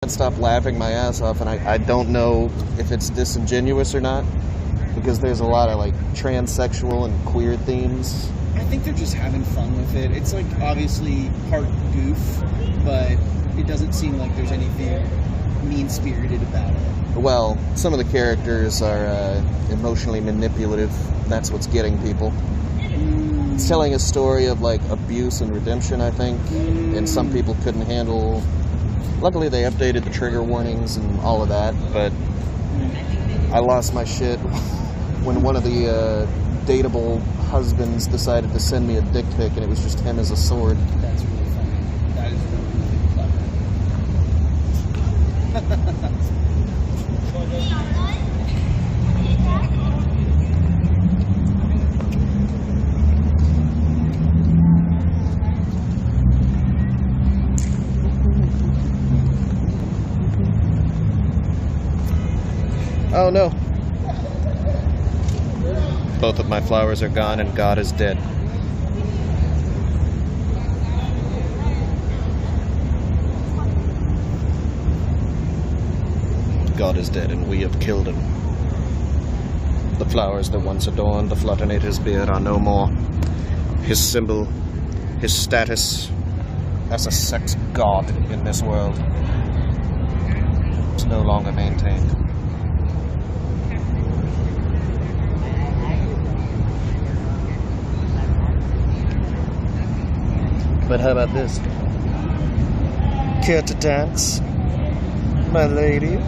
can't stop laughing my ass off, and I don't know if it's disingenuous or not, because there's a lot of like transsexual and queer themes. I think they're just having fun with it. It's like obviously part goof, but it doesn't seem like there's anything mean-spirited about it. Well, some of the characters are emotionally manipulative. That's what's getting people. It's telling a story of like abuse and redemption, I think, and some people couldn't handle. Luckily, they updated the trigger warnings and all of that, but I lost my shit when one of the dateable husbands decided to send me a dick pic, and it was just him as a sword. That's really funny. That is really, really clever. Oh no. Both of my flowers are gone and God is dead. God is dead and we have killed him. The flowers that once adorned the Fluttinator's beard are no more. His symbol, his status as a sex god in this world is no longer maintained. But how about this? Care to dance, my lady?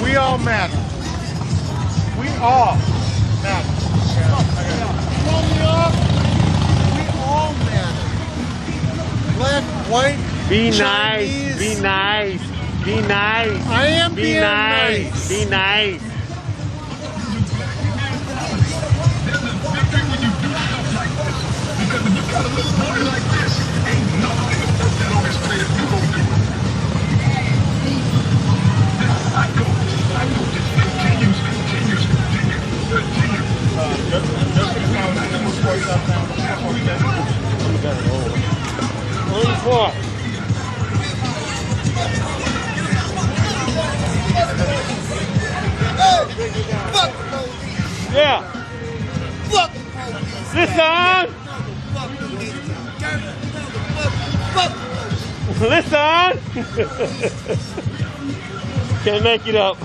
We all matter. We all matter. We all matter. Black, white, Be Chinese. nice. Be nice. Be nice. I am Be being nice. nice. Be nice. Yeah. Listen. Listen. Can't make it up.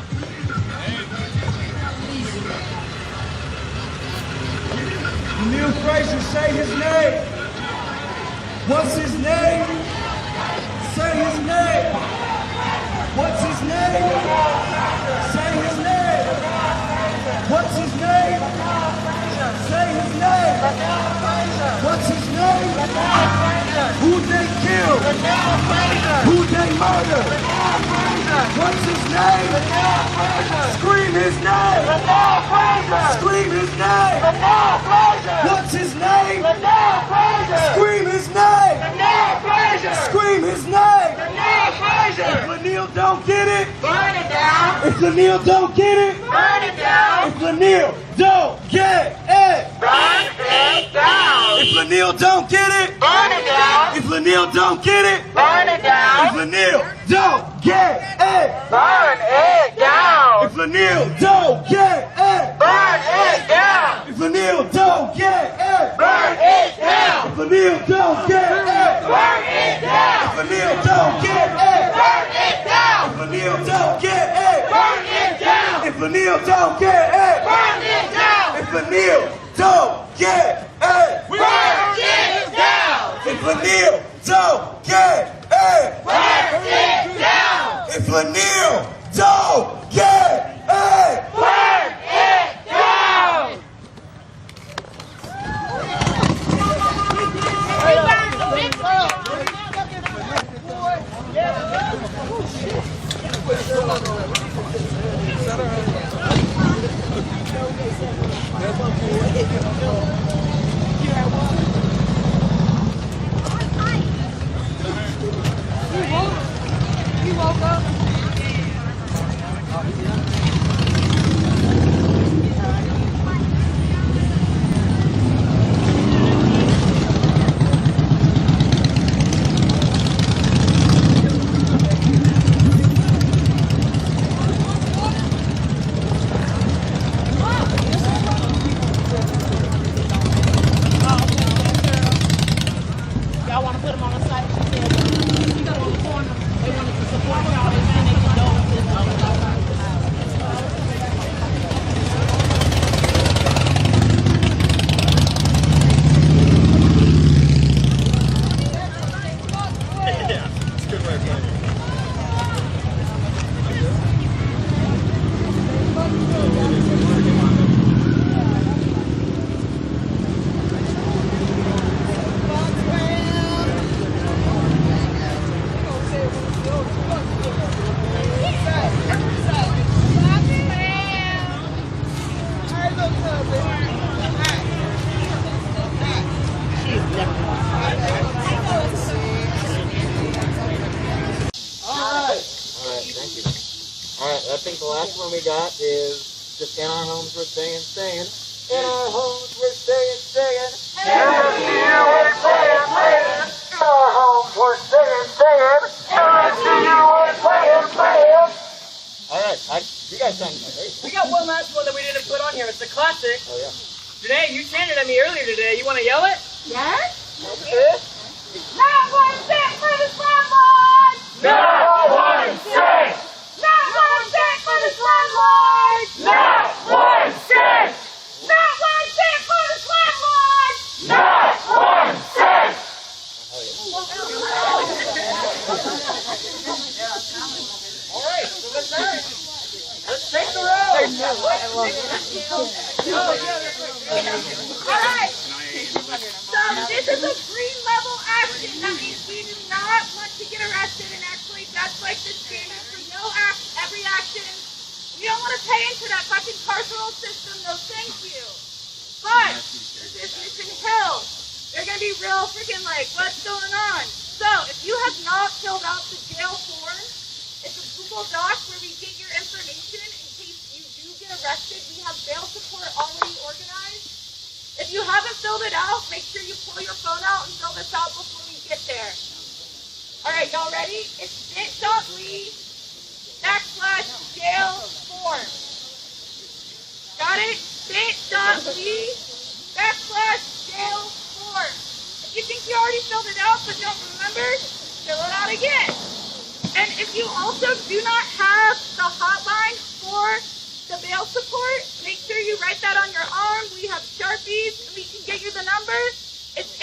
Neil Frazier, say his name. What's his name? Say his name. What's his name? Say his name. What's his name? Say his name. What's his name? Who they kill? Who they murder? What's his name? Scream his name. Scream his name. What's his name? Scream his name. Scream his name. If Laniel don't get it, Burn it down! if Laniel don't get it, Burn it down! if Laniel don't get it, Burn it down! if Laniel don't get it, Burn it down! if Laniel don't get it, Burn it if down! Laniel don't get it, Burn it down! if Laniel don't get it, Burn it down! if Laniel don't get it, Burn it down! if Laniel don't get it, Burn it down! if Laniel don't get it, Burn it down! if Laniel don't get it, Burn it down! if Laniel don't get it, Burn it down! if Laniel don't get it, Burn it down! if Laniel don't get it, Burn it down! if Laniel don't get it. Burn it down! I think the last one we got is just in our homes we're staying. In our homes we're staying. In our homes we're staying. All right, you guys sound great. We got one last one that we didn't put on here. It's a classic. Oh yeah. Janae, you chanted at me earlier today. You want to yell it? Yes? Okay. Not one cent for the slumlords! Not one cent! Not one cent for the slumlords! Not one cent! Not one cent for the slumlords! Not one cent! All right, so let's take the road. Alright! So this is a green level action. That means we do not want to get arrested, and actually that's like the standard for every action. We don't want to pay into that fucking carceral system, no thank you. But this is Mission Hill. They're gonna be real freaking like, what's going on? So if you have not filled out the jail form, it's a Google Doc where we get your information in case you do get arrested. We have bail support already organized. If you haven't filled it out, make sure you pull your phone out and fill this out before we get there. Alright, y'all ready? It's bit.ly/jail form. Got it? bit.ly/jail form. If you think you already filled it out but don't remember, fill it out again. And if you also do not have the hotline for the bail support, make sure you write that on your arm. We have Sharpies and we can get you the number. It's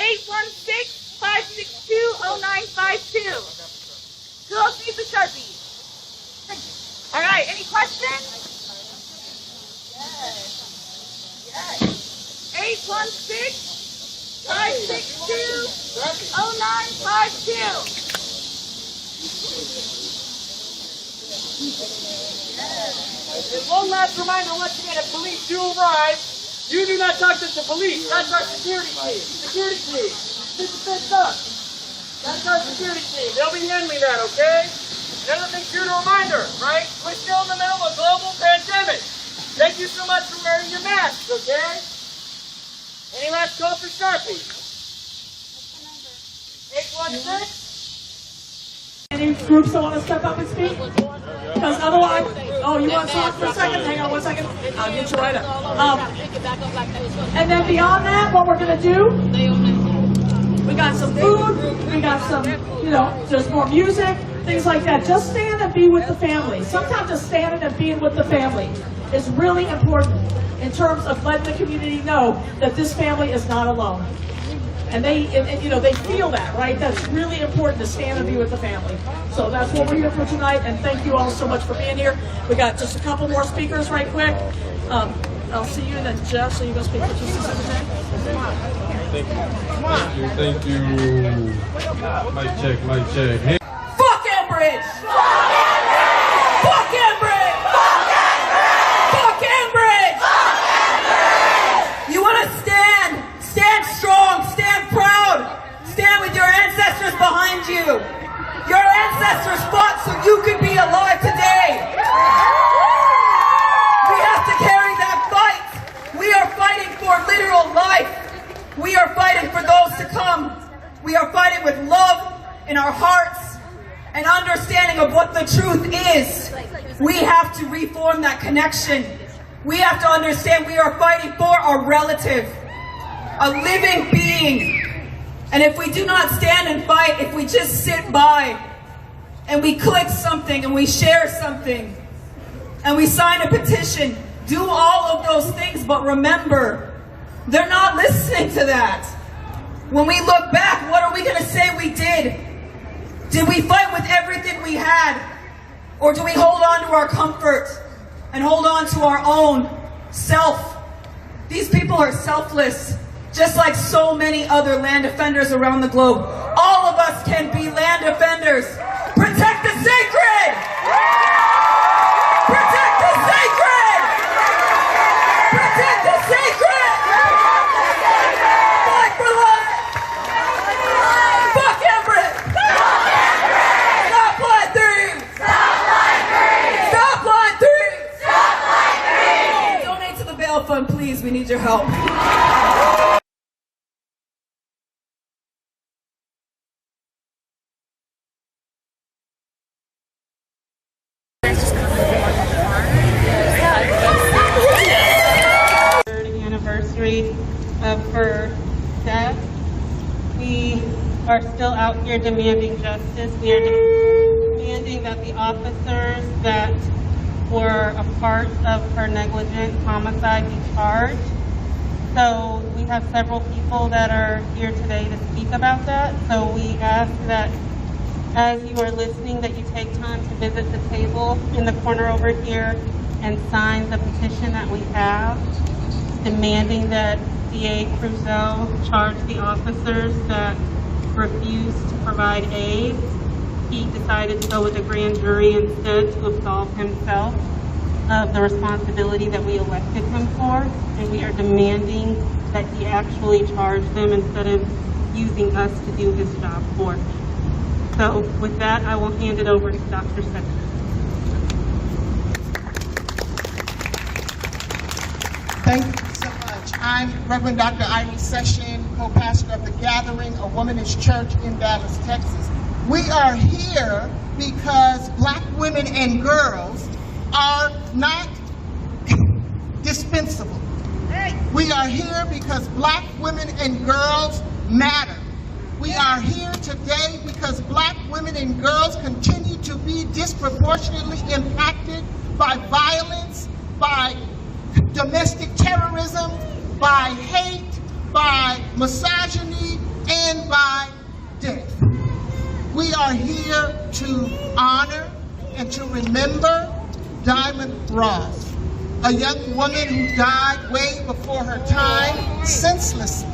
816-562-0952. Who else needs a Sharpie? All right, any questions? Yes. 816-562-0952. And one last reminder, once again, if police do arrive, you do not talk to the police. That's our security team. Security team. Keep the fence up. That's our security team. They'll be handling that, okay? Another thing, too, a reminder, right? We're still in the middle of a global pandemic. Thank you so much for wearing your masks, okay? Any last call for Sharpie? 816? Any groups that want to step up and speak? Because otherwise, oh, you want to talk for a second? Hang on 1 second. I'll get you right up. And then beyond that, what we're going to do, we got some food, we got some, there's more music, things like that. Just stand and be with the family. Sometimes just standing and being with the family is really important in terms of letting the community know that this family is not alone. And they feel that, right? That's really important to stand and be with the family. So that's what we're here for tonight, and thank you all so much for being here. We got just a couple more speakers right quick. I'll see you, and then Jeff, so you're going to speak for just a second. Thank you. Mic check. Hey. Fuck Enbridge! Fuck Enbridge! Fuck Enbridge! You want to stand strong, stand proud, stand with your ancestors behind you. Your ancestors fought so you could be alive today. We have to carry that fight. We are fighting for literal life. We are fighting for those to come. We are fighting with love in our hearts and understanding of what the truth is. We have to reform that connection. We have to understand we are fighting for a relative, a living being. And if we do not stand and fight, if we just sit by and we click something and we share something and we sign a petition, do all of those things, but remember, they're not listening to that. When we look back, what are we going to say we did? Did we fight with everything we had? Or do we hold on to our comfort and hold on to our own self? These people are selfless, just like so many other land defenders around the globe. All of us can be land defenders. Protect the sacred! Protect the sacred! Protect the sacred! Fight for life! Fuck Enbridge! Stop line 3! Stop line 3! Stop line 3! need your help. Anniversary of her death. We are still out here demanding justice. We are demanding that the officers that were a part of her negligent homicide be charged. So we have several people that are here today to speak about that. So we ask that as you are listening that you take time to visit the table in the corner over here and sign the petition that we have, demanding that DA Creuzot charge the officers that refused to provide aid. He decided to go with a grand jury instead to absolve himself of the responsibility that we elected him for, and we are demanding that he actually charge them instead of using us to do his job for him. So with that, I will hand it over to Dr. Sessions. Thank you so much. I'm Reverend Dr. Ivy Session, co-pastor of The Gathering, a womanish church in Dallas, Texas. We are here because Black women and girls are not dispensable. We are here because Black women and girls matter. We are here today because Black women and girls continue to be disproportionately impacted by violence, by domestic terrorism, by hate, by misogyny, and by death. We are here to honor and to remember Diamond Ross, a young woman who died way before her time, senselessly.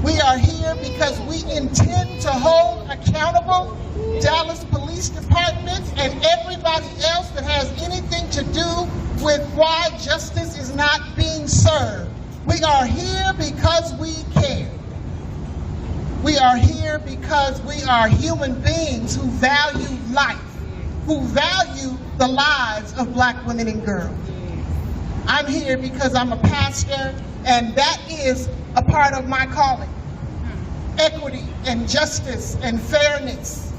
We are here because we intend to hold accountable Dallas Police Department and everybody else that has anything to do with why justice is not being served. We are here because we care. We are here because we are human beings who value life, who value the lives of Black women and girls. I'm here because I'm a pastor, and that is a part of my calling. Equity and justice and fairness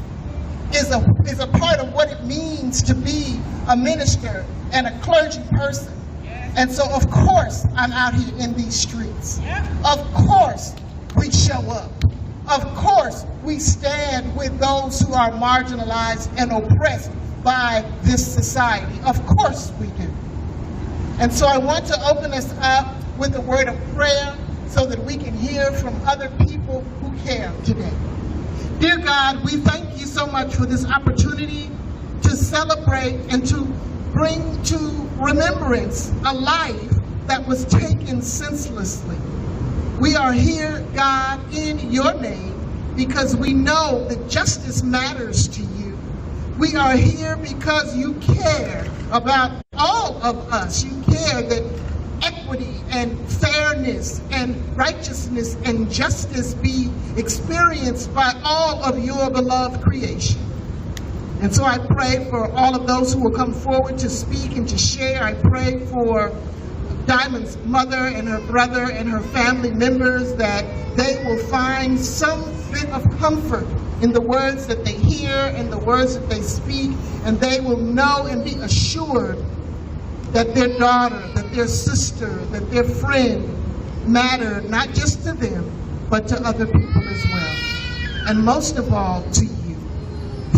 is a part of what it means to be a minister and a clergy person. And so, of course, I'm out here in these streets. Of course, we show up. Of course, we stand with those who are marginalized and oppressed by this society. Of course we do. And so I want to open us up with a word of prayer so that we can hear from other people who care today. Dear God, we thank you so much for this opportunity to celebrate and to bring to remembrance a life that was taken senselessly. We are here, God, in your name because we know that justice matters to you. We are here because you care about all of us. You care that equity and fairness and righteousness and justice be experienced by all of your beloved creation. And so I pray for all of those who will come forward to speak and to share. I pray for Diamond's mother and her brother and her family members that they will find some bit of comfort in the words that they hear and the words that they speak, and they will know and be assured that their daughter, that their sister, that their friend matter not just to them, but to other people as well. And most of all, to you.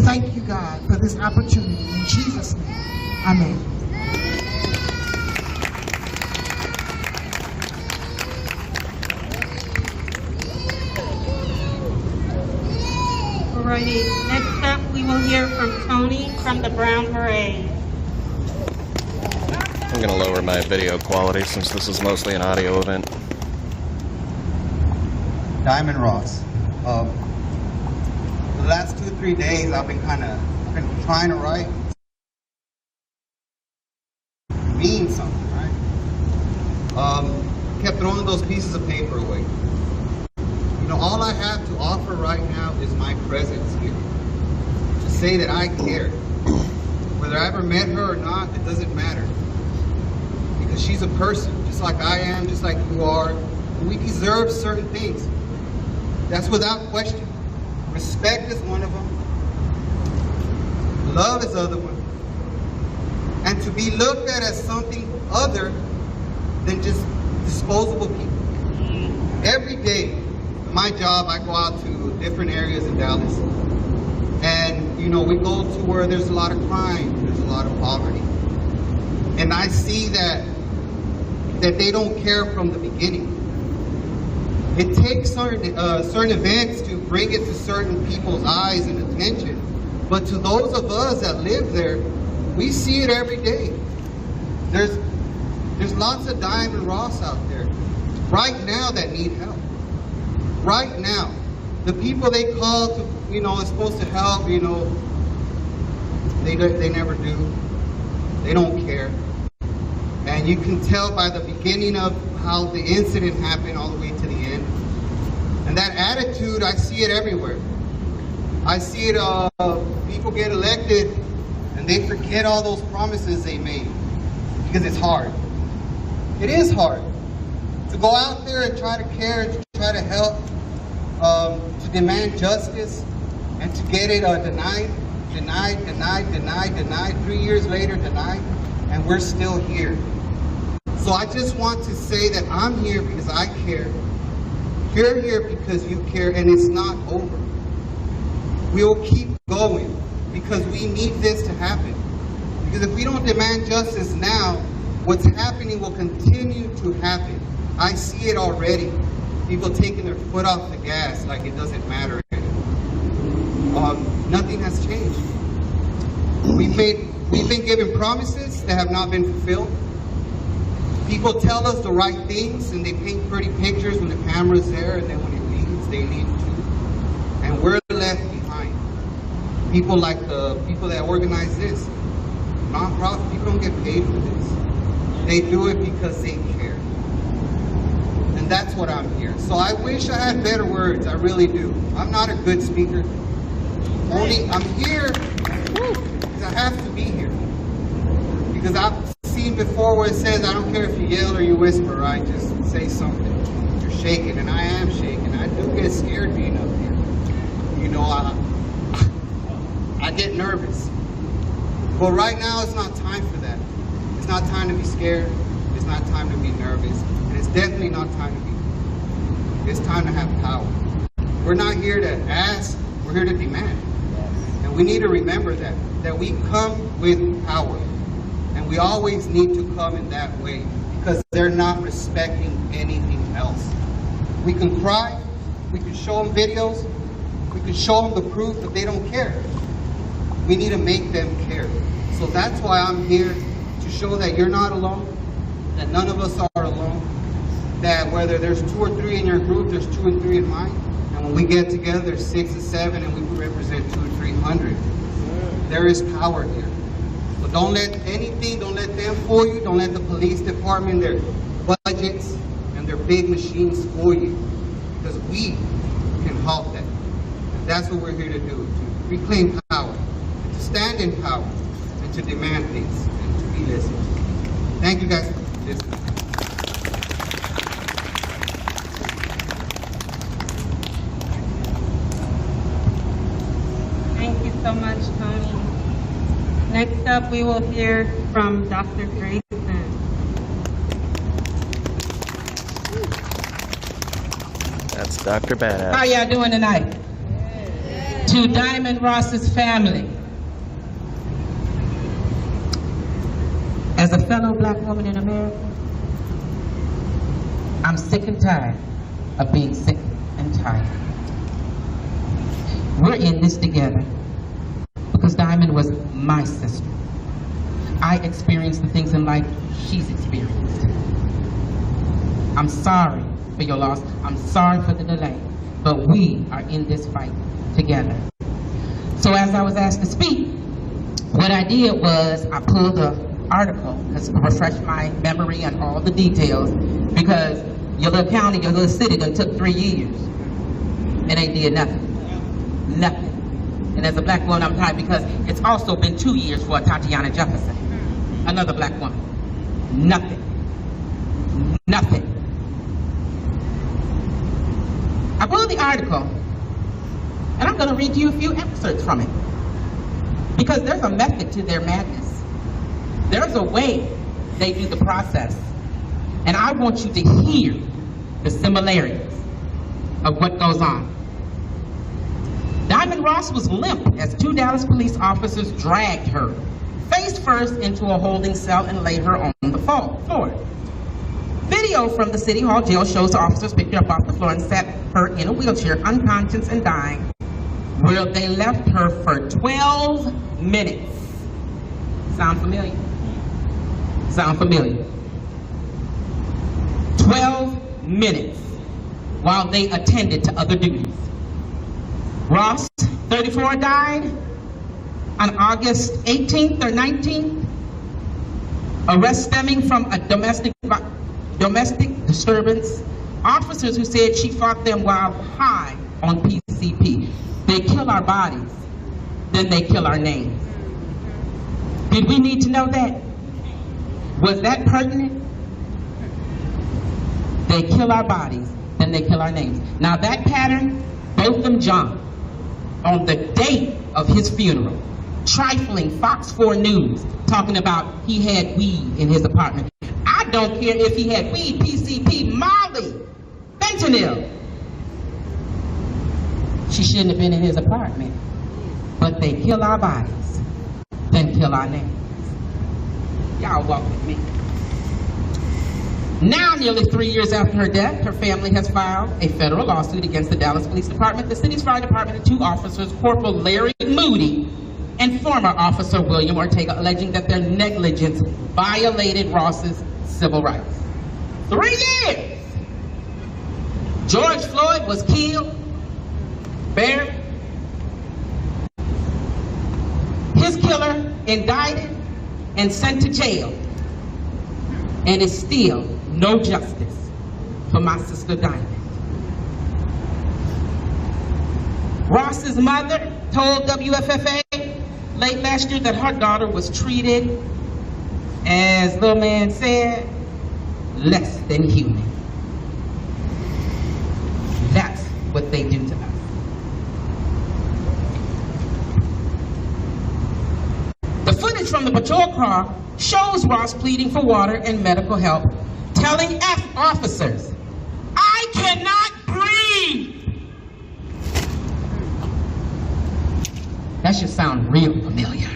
Thank you, God, for this opportunity. In Jesus' name, amen. Alrighty, next up we will hear from Tony from the Brown Beret. I'm going to lower my video quality since this is mostly an audio event. Diamond Ross. The last 2 or 3 days I've been trying to write. Mean something, right? Kept throwing those pieces of paper away. You know, all I have to offer right now is my presence here. To say that I care. Whether I ever met her or not, it doesn't matter. because she's a person, just like I am, just like you are. We deserve certain things. That's without question. Respect is one of them. Love is other one. And to be looked at as something other than just disposable people. Every day, my job, I go out to different areas in Dallas. And, you know, we go to where there's a lot of crime, there's a lot of poverty. And I see that they don't care from the beginning. It takes certain events to bring it to certain people's eyes and attention. But to those of us that live there, we see it every day. There's lots of Diamond Ross out there right now that need help. Right now. The people they call to, you know, is supposed to help, you know, they never do. They don't care. And you can tell by the beginning of how the incident happened all the way to the end. And that attitude, I see it everywhere. I see it, people get elected and they forget all those promises they made because it's hard. It is hard to go out there and try to care and to try to help, to demand justice and to get it denied. 3 years later, denied, and we're still here. So I just want to say that I'm here because I care. You're here because you care, and it's not over. We will keep going because we need this to happen. Because if we don't demand justice now, what's happening will continue to happen. I see it already. People taking their foot off the gas like it doesn't matter anymore. Nothing has changed. We've been given promises that have not been fulfilled. People tell us the right things and they paint pretty pictures when the camera's there, and then when it leaves, they leave too. And we're left behind. People like the people that organize this, nonprofit, people don't get paid for this. They do it because they care. And that's what I'm here. So I wish I had better words, I really do. I'm not a good speaker. I'm here because I have to be here. Because I've seen before where it says, I don't care if you yell or you whisper, right? Just say something. You're shaking, and I am shaking. I do get scared being up here. You know, I get nervous. But right now, it's not time for that. It's not time to be scared. It's not time to be nervous. And it's definitely not time to be. It's time to have power. We're not here to ask, we're here to demand. And we need to remember that we come with power. And we always need to come in that way because they're not respecting anything else. We can cry, we can show them videos, we can show them the proof that they don't care. We need to make them care. So that's why I'm here, to show that you're not alone, that none of us are alone, that whether there's 2 or 3 in your group, there's 2 and 3 in mine, and when we get together, there's 6 and 7, and we represent 200 or 300. There is power here. So don't let them fool you. Don't let the police department, their budgets, and their big machines fool you. Because we can halt that. And that's what we're here to do, to reclaim power, to stand in power, and to demand things, and to be listened to. Thank you guys for listening. Thank you so much, Tony. Next up, we will hear from Dr. Grayson. That's Dr. Badass. How y'all doing tonight? To Diamond Ross's family. As a fellow black woman in America, I'm sick and tired of being sick and tired. We're in this together because Diamond was my sister. I experienced the things in life she's experienced. I'm sorry for your loss. I'm sorry for the delay, but we are in this fight together. So as I was asked to speak, what I did was I pulled the article to refresh my memory and all the details, because your little county, your little city done took 3 years and ain't did nothing. Nothing. And as a black woman, I'm tired because it's also been 2 years for Tatiana Jefferson, another black woman. Nothing. Nothing. I pulled the article, and I'm going to read you a few excerpts from it. Because there's a method to their madness. There's a way they do the process. And I want you to hear the similarities of what goes on. Diamond Ross was limp as 2 Dallas police officers dragged her face first into a holding cell and laid her on the floor. Video from the City Hall jail shows the officers picked her up off the floor and set her in a wheelchair, unconscious and dying, where they left her for 12 minutes. Sound familiar? Sound familiar? 12 minutes while they attended to other duties. Ross, 34, died on August 18th or 19th. Arrest stemming from a domestic disturbance. Officers who said she fought them while high on PCP. They kill our bodies, then they kill our names. Did we need to know that? Was that pertinent? They kill our bodies, then they kill our names. Now that pattern, Botham Jean, on the date of his funeral, trifling Fox 4 News, talking about he had weed in his apartment. I don't care if he had weed, PCP, Molly, fentanyl. She shouldn't have been in his apartment. But they kill our bodies, then kill our names. Y'all walk with me. Now, nearly 3 years after her death, her family has filed a federal lawsuit against the Dallas Police Department, the city's fire department, and 2 officers, Corporal Larry Moody and former Officer William Ortega, alleging that their negligence violated Ross's civil rights. 3 years! George Floyd was killed, buried. His killer indicted and sent to jail. And it's still no justice for my sister Diamond. Ross's mother told WFFA late last year that her daughter was treated, as little man said, less than human. That's what they do to us. The footage from the patrol car shows Ross pleading for water and medical help, telling officers, "I cannot breathe." That should sound real familiar.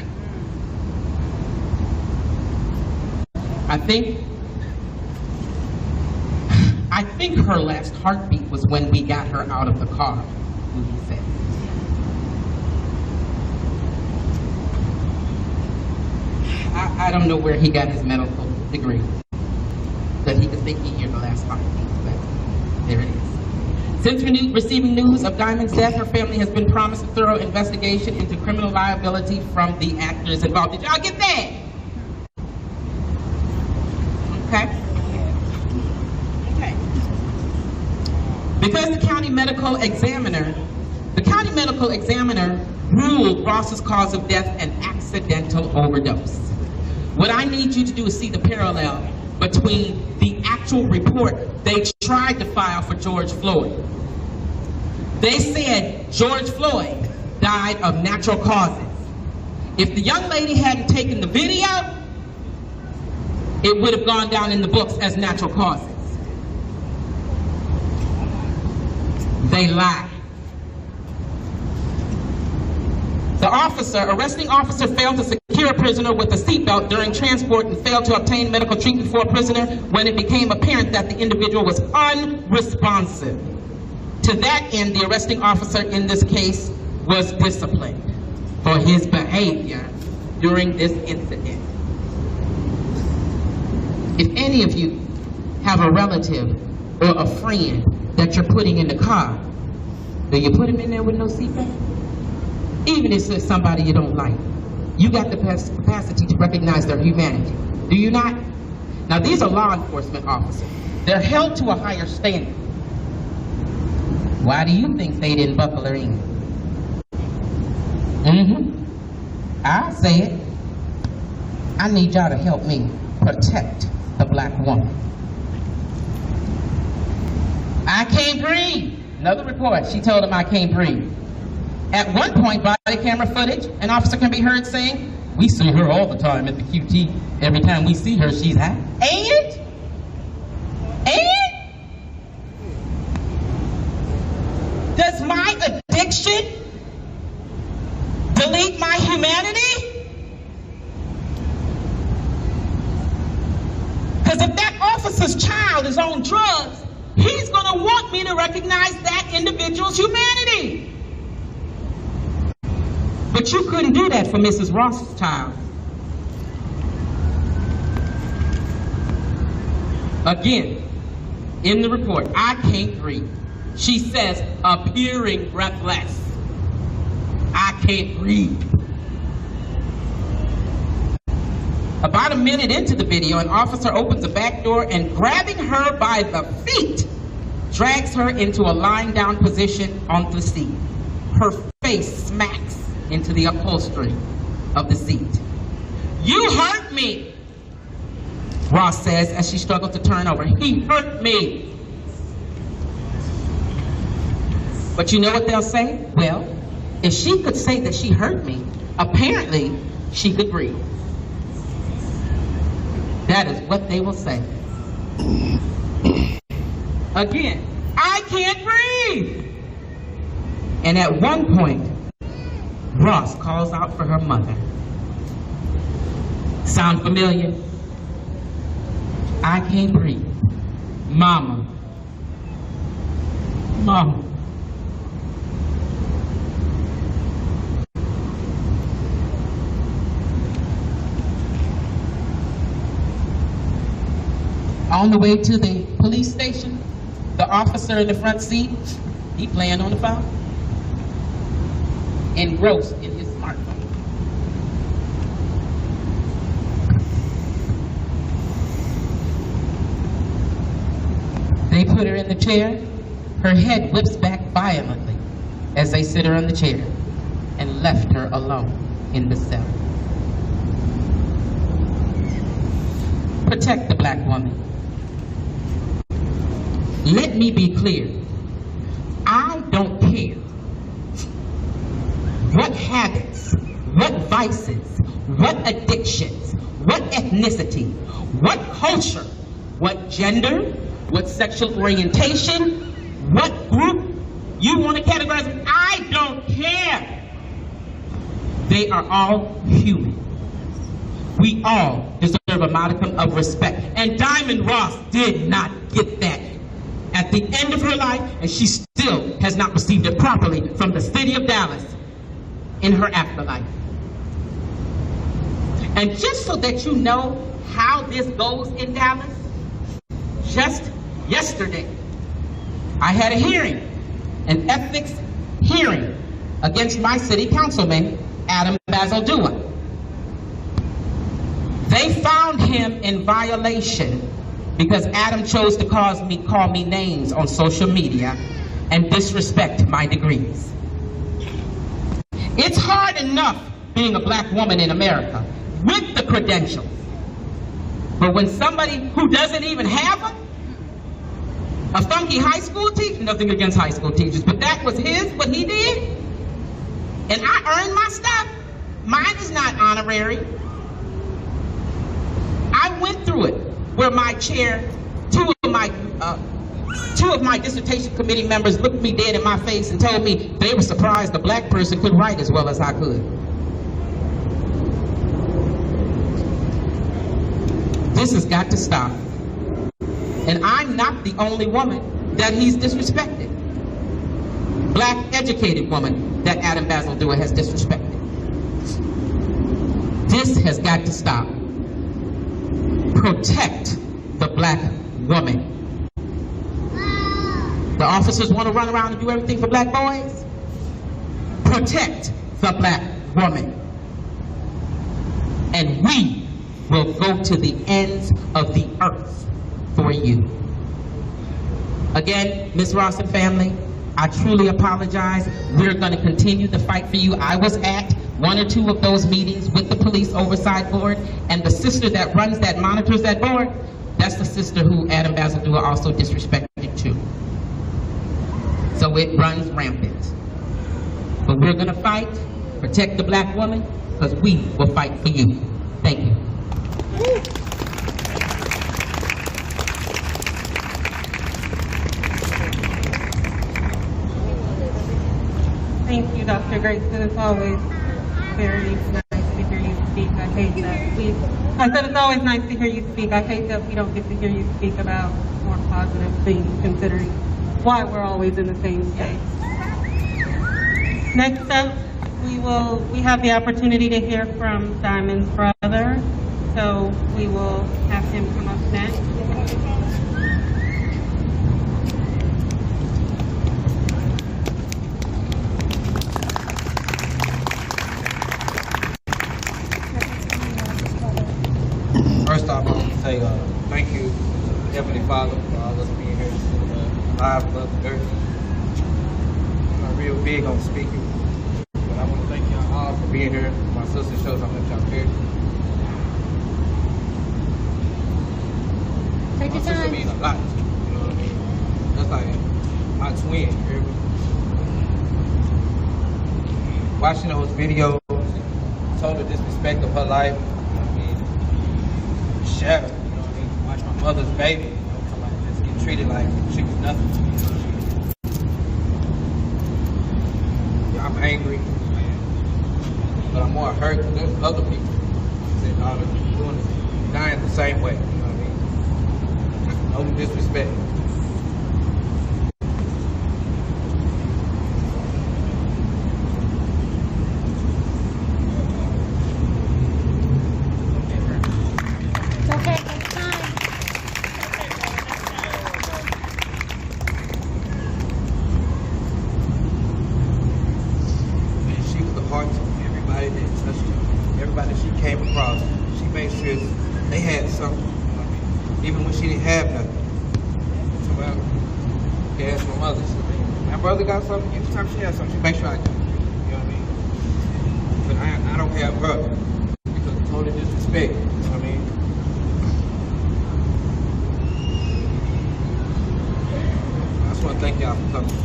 I think her last heartbeat was when we got her out of the car, Moody said. I don't know where he got his medical degree, but he was thinking here the last heartbeat, but there it is. Since receiving news of Diamond's death, her family has been promised a thorough investigation into criminal liability from the actors involved. Did y'all get that? Okay. Because the county medical examiner ruled Ross's cause of death an accidental overdose. What I need you to do is see the parallel between the actual report they tried to file for George Floyd. They said George Floyd died of natural causes. If the young lady hadn't taken the video, it would have gone down in the books as natural causes. They lied. The arresting officer failed to secure a prisoner with a seatbelt during transport and failed to obtain medical treatment for a prisoner when it became apparent that the individual was unresponsive. To that end, the arresting officer in this case was disciplined for his behavior during this incident. If any of you have a relative or a friend that you're putting in the car, do you put him in there with no seatbelt? Even if it's somebody you don't like, you got the capacity to recognize their humanity. Do you not? Now, these are law enforcement officers. They're held to a higher standard. Why do you think they didn't buckle her in? I'll say it. I need y'all to help me protect the black woman. I can't breathe. Another report, she told him I can't breathe. At one point, body camera footage, an officer can be heard saying, we see her all the time at the QT. Every time we see her, she's high. And? Does my addiction delete my humanity? Because if that officer's child is on drugs, he's going to want me to recognize that individual's humanity. But you couldn't do that for Mrs. Ross's child. Again, in the report, I can't breathe. She says, appearing breathless. I can't breathe. About a minute into the video, an officer opens the back door and, grabbing her by the feet, drags her into a lying down position on the seat. Her face smacks into the upholstery of the seat. You hurt me, Ross says as she struggled to turn over. He hurt me. But you know what they'll say? Well, if she could say that she hurt me, apparently she could breathe. That is what they will say. Again, I can't breathe. And at one point, Ross calls out for her mother. Sound familiar? I can't breathe. Mama. Mama. On the way to the police station, the officer in the front seat, he playing on the phone, engrossed in his smartphone. They put her in the chair. Her head whips back violently as they sit her in the chair and left her alone in the cell. Protect the black woman. Let me be clear. I don't care what habits, what vices, what addictions, what ethnicity, what culture, what gender, what sexual orientation, what group you want to categorize. I don't care. They are all human. We all deserve a modicum of respect. And Diamond Ross did not get that at the end of her life, and she still has not received it properly from the city of Dallas in her afterlife. And just so that you know how this goes in Dallas, just yesterday, I had a hearing, an ethics hearing against my city councilman, Adam Bazaldua. They found him in violation because Adam chose to call me names on social media and disrespect my degrees. It's hard enough being a black woman in America with the credentials. But when somebody who doesn't even have them, a funky high school teacher, nothing against high school teachers, but that was what he did, and I earned my stuff. Mine is not honorary. I went through it where my chair, two of my dissertation committee members looked me dead in my face and told me they were surprised a black person could write as well as I could. This has got to stop. And I'm not the only woman that he's disrespected. Black educated woman that Adam Bazaldua has disrespected. This has got to stop. Protect the black woman. The officers want to run around and do everything for black boys? Protect the black woman. And we will go to the ends of the earth for you. Again, Ms. Ross and family, I truly apologize. We're going to continue the fight for you. I was at one or two of those meetings with the police oversight board, and the sister that runs that, monitors that board, that's the sister who Adam Bazaldua also disrespected too. so it runs rampant. But we're gonna fight, protect the black woman, because we will fight for you. Thank you. Thank you, Dr. Grayson. It's always very nice to hear you speak. I hate that I said it's always nice to hear you speak. I hate that we don't get to hear you speak about more positive things, considering why we're always in the same space. Next up, we have the opportunity to hear from Diamond's brother, so we will have him come up next. First off, I want to say thank you, Heavenly Father, for all of us being here live above the earth. I'm not real big on speaking, but I want to thank y'all all for being here. My sister shows how much y'all care. Take your My sister time. means a lot, you know what I mean? That's like my twin, you hear me? Watching those videos, total disrespect of her life. Shadow, you know what I mean? Watch my mother's baby, you know, somebody just get treated like she was nothing to me. Yeah, I'm angry, but I'm more hurt than other people that are dying the same way, you know what I mean? No disrespect. Anytime she has something, she makes sure I do. You know what I mean? But I don't have her because of total disrespect. You know what I mean? I just want to thank y'all for coming.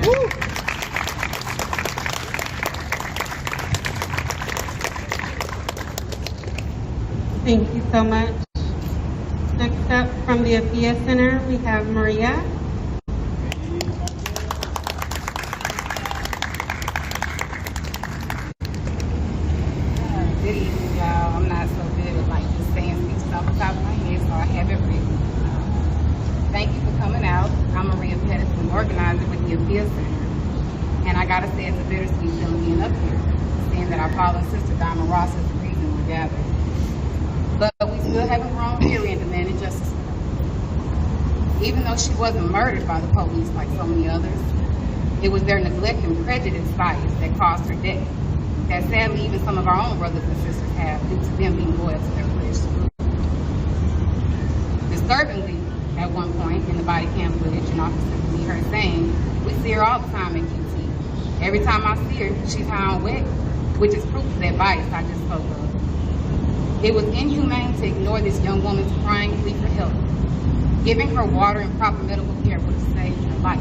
Woo! Thank you so much. Next up from the Afia Center, we have Maria. Good evening, y'all. I'm not so good at like just saying speeches off the top of my head, so I have it written. Thank you for coming out. I'm Maria Pettis, an organizer with the Afia Center. And I gotta say it's a bittersweet feeling being up here, seeing that our fallen sister Diamond Ross is the reason we're gathered. But we still haven't grown weary and demanded justice. Even though she wasn't murdered by the police like so many others, it was their neglect and prejudice bias that caused her death, that sadly even some of our own brothers and sisters have due to them being loyal to their religious group. Disturbingly, at one point in the body cam footage, an officer could be heard saying, "We see her all the time at QT. Every time I see her, she's high on wet," which is proof of that bias I just spoke of. It was inhumane to ignore this young woman's crying plea for help. Giving her water and proper medical care would have saved her life.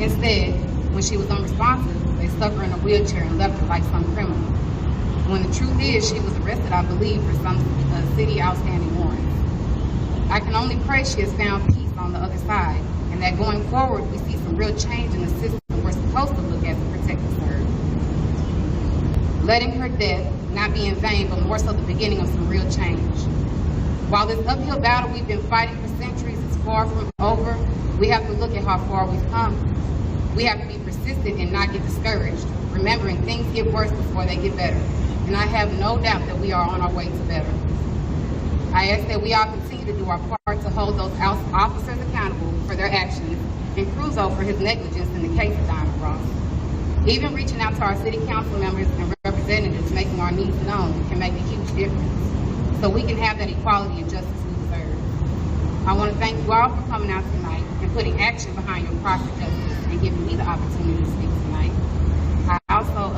Instead, when she was unresponsive, they stuck her in a wheelchair and left her like some criminal. When the truth is, she was arrested, I believe, for some city outstanding warrants. I can only pray she has found peace on the other side, and that going forward, we see some real change in the system we're supposed to look at to protect and serve. Letting her death not be in vain, but more so the beginning of some real change. While this uphill battle we've been fighting for centuries is far from over, we have to look at how far we've come. We have to be persistent and not get discouraged, remembering things get worse before they get better. And I have no doubt that we are on our way to better. I ask that we all continue to do our part to hold those officers accountable for their actions and Cruzo for his negligence in the case of Diamond Ross. Even reaching out to our city council members and representatives, making our needs known can make a huge difference, so we can have that equality and justice we deserve. I want to thank you all for coming out tonight and putting action behind your cry for justice and giving me the opportunity to speak tonight. I also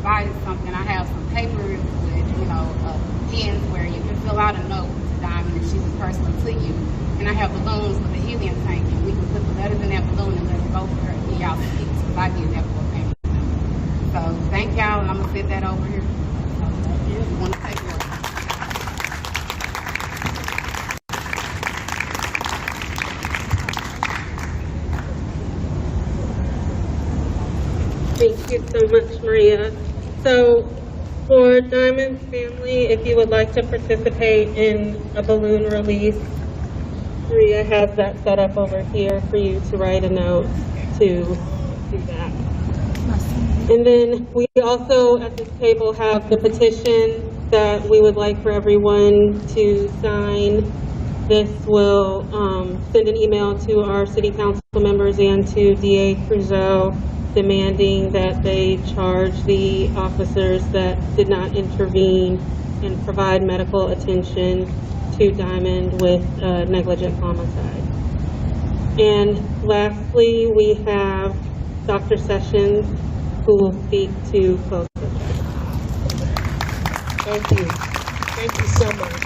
provided something. I have some papers with, pens where you can fill out a note to Diamond if she was personal to you. And I have balloons with a helium tank I'm gonna sit that over here. You wanna take it? Thank you so much, Maria. So, for Diamond's family, if you would like to participate in a balloon release, Maria has that set up over here for you to write a note to do that. And then we also at this table have the petition that we would like for everyone to sign. This will send an email to our city council members and to DA Creuzot demanding that they charge the officers that did not intervene and provide medical attention to Diamond with negligent homicide. And lastly, we have Dr. Sessions, who will speak to close session. Thank you. Thank you so much.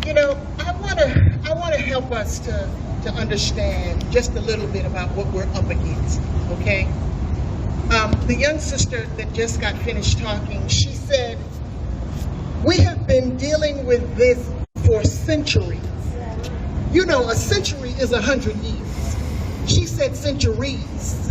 You know, I want to help us to understand just a little bit about what we're up against, okay? The young sister that just got finished talking, she said, we have been dealing with this for centuries. You know, a century is 100 years. She said centuries,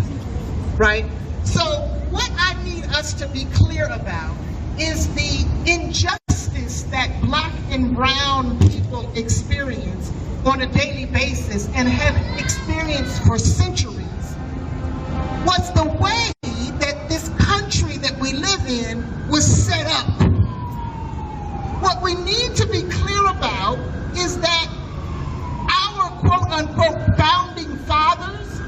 right? So what I need us to be clear about is the injustice that Black and brown people experience on a daily basis and have experienced for centuries was the way that this country that we live in was set up. What we need to be clear about is that our quote-unquote founding fathers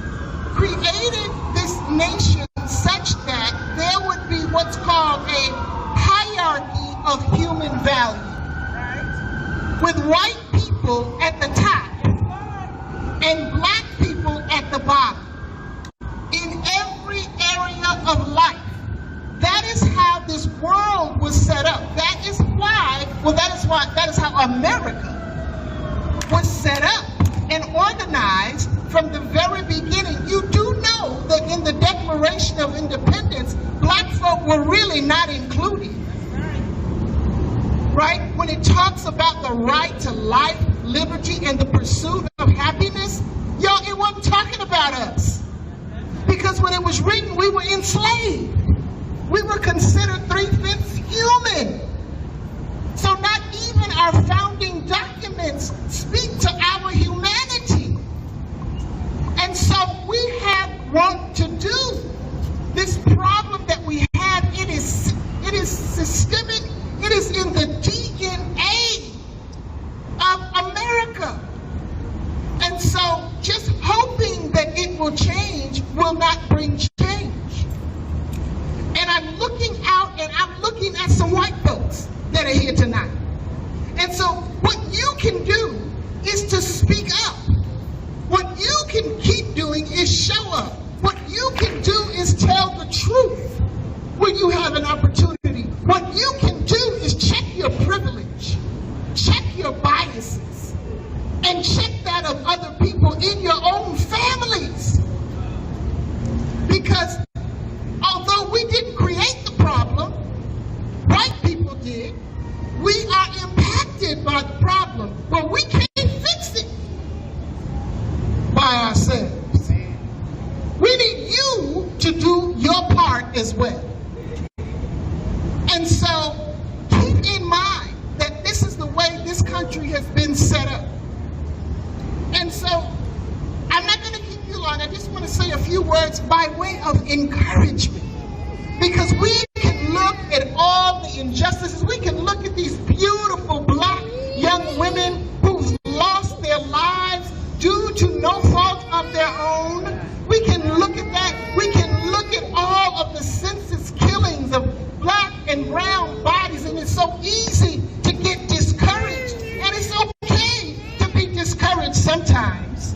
created this nation such that there would be what's called a hierarchy of human value, with white people at the top and Black people at the bottom in every area of life. That is how this world was set up. That is how America was set up and organized from the very beginning. You do know that in the Declaration of Independence, Black folk were really not included. Right? When it talks about the right to life, liberty, and the pursuit of happiness, y'all, it wasn't talking about us. Because when it was written, we were enslaved. We were considered 3/5 human. So not even our founding documents speak to our humanity. And so we have work to do. This problem that we have, it is systemic. It is in the DNA of America. And so just hoping that it will change will not bring change. And I'm looking out and I'm looking at some white folks that are here tonight. And so what you can do is to speak up. What you can keep doing is show up. What you can do is tell the truth when you have an opportunity. What you can do is check your privilege, check your biases, and check that of other people in your own families. Because although we didn't create the problem, white people did, we are impacted by the problem, but we can't fix it by ourselves. We need you to do your part as well. And so keep in mind that this is the way this country has been set up. And so I'm not going to keep you long. I just want to say a few words by way of encouragement. Because we can look at all the injustices. We can look at these beautiful Black young women who've lost their lives due to no fault of their own. We can look at that. We can look at all of the senseless killings of Black and brown bodies, and it's so easy to get discouraged. And it's okay to be discouraged sometimes.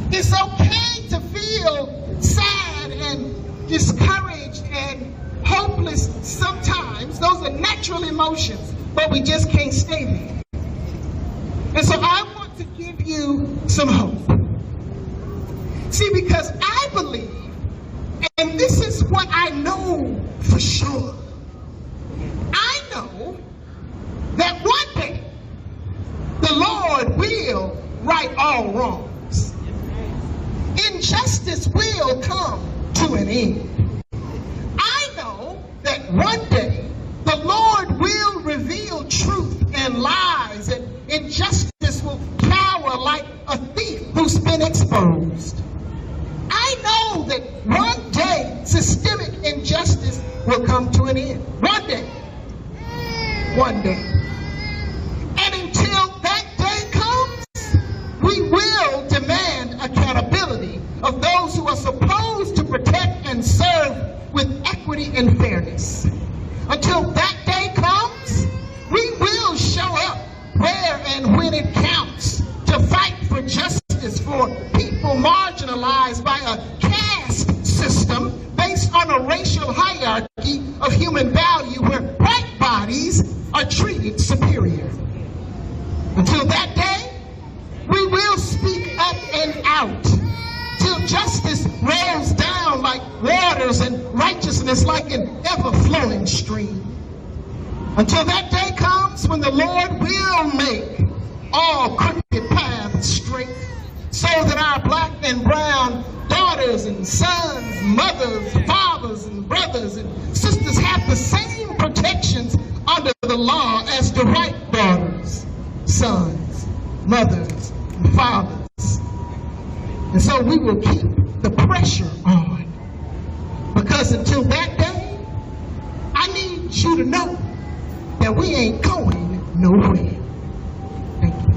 It's okay to feel sad and discouraged and hopeless sometimes. Those are natural emotions, but we just can't stay there. And so I want to give you some hope. See, because I believe, and this is what I know to an end. I know that one day the Lord will reveal truth and lies, and injustice will cower like a thief who's been exposed. I know that one day systemic injustice will come to an end. One day. One day. And until that day comes, we will demand accountability of those who are supposed to protect and serve with equity and fairness. Until that day comes, we will show up where and when it counts to fight for justice for people marginalized by a caste system based on a racial hierarchy of human value where white bodies are treated superior. Until that day, we will speak up and out till justice rolls down like waters and righteousness like an ever-flowing stream. Until that day comes when the Lord will make all crooked paths straight, so that our black and brown daughters and sons, mothers, fathers and brothers and sisters have the same protections under the law as the white daughters, sons, mothers, and fathers. And so we will keep the pressure on, because until that day, I need you to know that we ain't going nowhere. Thank you.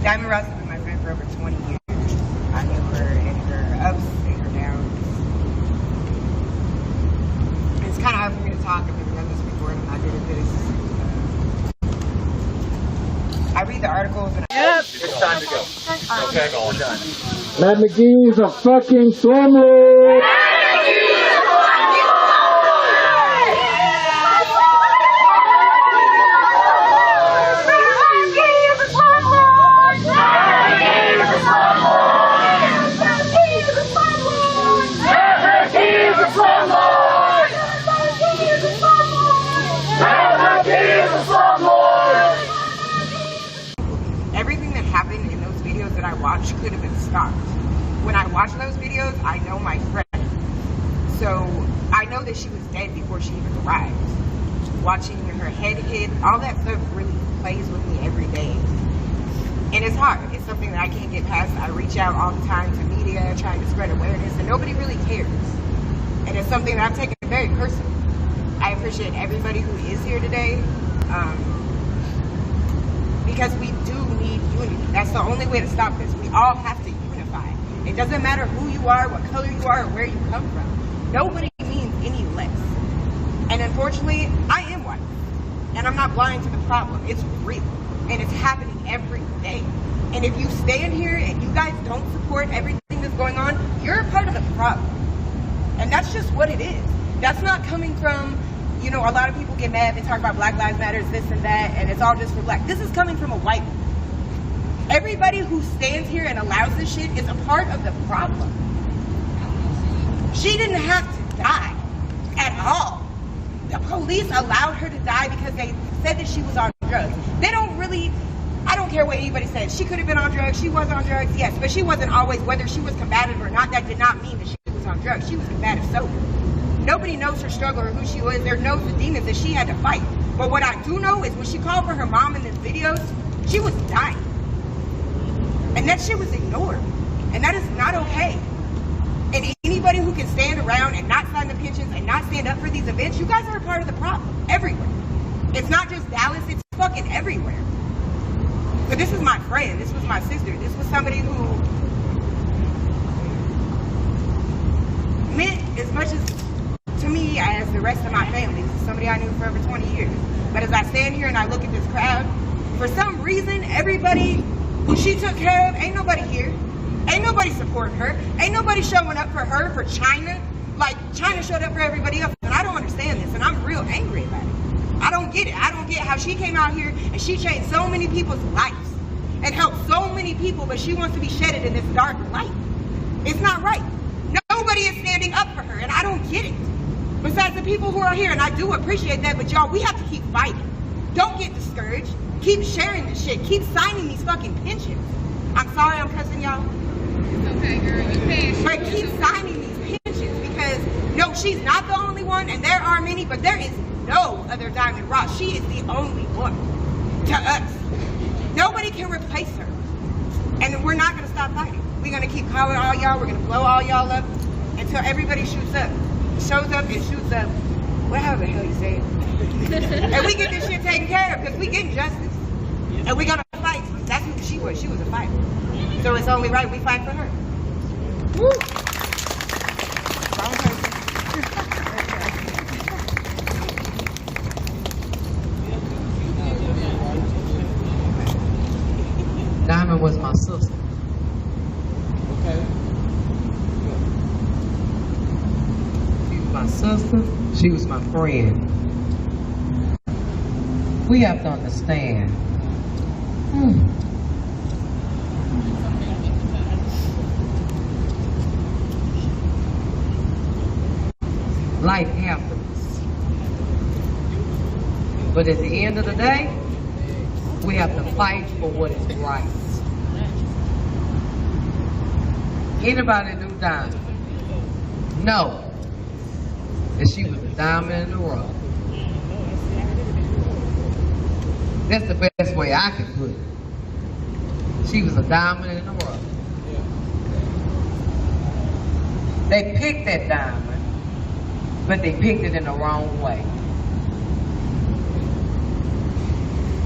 Diamond Ross has been my friend for over 20 years. I knew her in her ups and her downs. It's kind of hard for me to talk. I've never done this before, and I'm not good at this. I read the articles and It's time to go. Okay, all done. Matt McGee is a fucking slumlord. Everything that happened in those videos that I watched could have been stopped. When I watch those videos, I know my friend. So I know that she was dead before she even arrived. Watching her head hit, all that stuff really plays with me every day. And it's hard. It's something that I can't get past. I reach out all the time to media trying to spread awareness, and nobody really cares. And it's something that I've taken very personally. I appreciate everybody who is here today. Because we do need unity. That's the only way to stop this. We all have to unify. It doesn't matter who you are, what color you are, or where you come from. Nobody means any less. And unfortunately, I am white. And I'm not blind to the problem. It's real. And it's happening every day. And if you stand here and you guys don't support everything that's going on, you're a part of the problem. And that's just what it is. That's not coming from, you know, a lot of people get mad, they talk about Black Lives Matter, this and that, and it's all just for black. This is coming from a white woman. Everybody who stands here and allows this shit is a part of the problem. She didn't have to die at all. The police allowed her to die because they said that she was on drugs. They don't really, I don't care what anybody says. She could have been on drugs, she was on drugs, yes, but she wasn't always, whether she was combative or not, that did not mean that she was on drugs. She was combative sober. Nobody knows her struggle or who she was. There knows the demons that she had to fight. But what I do know is when she called for her mom in the videos, she was dying. And that shit was ignored. And that is not okay. And anybody who can stand around and not sign the pensions and not stand up for these events, you guys are a part of the problem. Everywhere. It's not just Dallas, it's fucking everywhere. But this is my friend. This was my sister. This was somebody who meant as much to me as the rest of my family. This is somebody I knew for over 20 years. But as I stand here and I look at this crowd, for some reason, everybody who she took care of, ain't nobody here. Ain't nobody supporting her. Ain't nobody showing up for her, for China. Like, China showed up for everybody else, and I don't understand this, and I'm real angry about it. I don't get it. I don't get how she came out here and she changed so many people's lives and helped so many people, but she wants to be shedded in this dark light. It's not right. Nobody is standing up for her, and I don't get it. Besides the people who are here, and I do appreciate that, but y'all, we have to keep fighting. Don't get discouraged. Keep sharing this shit. Keep signing these fucking pensions. I'm sorry I'm cussing y'all. Okay, girl, you can. But keep signing these pensions because, no, she's not the only one, and there are many, but there is no other Diamond Ross. She is the only one to us. Nobody can replace her. And we're not going to stop fighting. We're going to keep calling all y'all. We're going to blow all y'all up until everybody shoots up. Shows up and shoots up. Whatever the hell you say. And we get this shit taken care of because we getting justice. And we got to fight. That's who she was. She was a fighter. So it's only right we fight for her. Woo! Diamond was my sister. Okay. She was my sister. She was my friend. We have to understand. Life happens. But at the end of the day, we have to fight for what is right. Anybody knew Diamond know that she was a diamond in the rough. That's the best way I can put it. She was a diamond in the rough. They picked that diamond, but they picked it in the wrong way.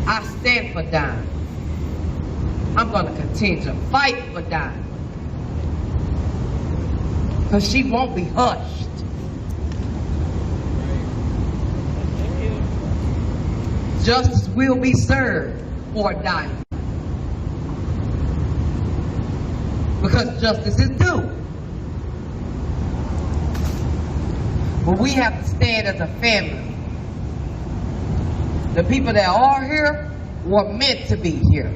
I stand for Diamond. I'm going to continue to fight for Diamond. Because she won't be hushed. Justice will be served for Diamond. Because justice is due. But we have to stand as a family. The people that are here were meant to be here.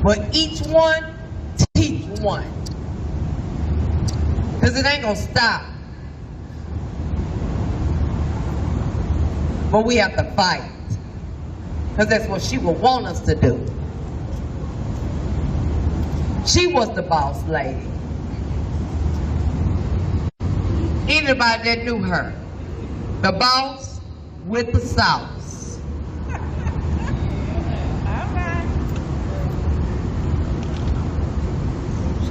But each one teach one. Because it ain't going to stop. But we have to fight. Because that's what she would want us to do. She was the boss lady. Anybody that knew her. The boss with the sauce.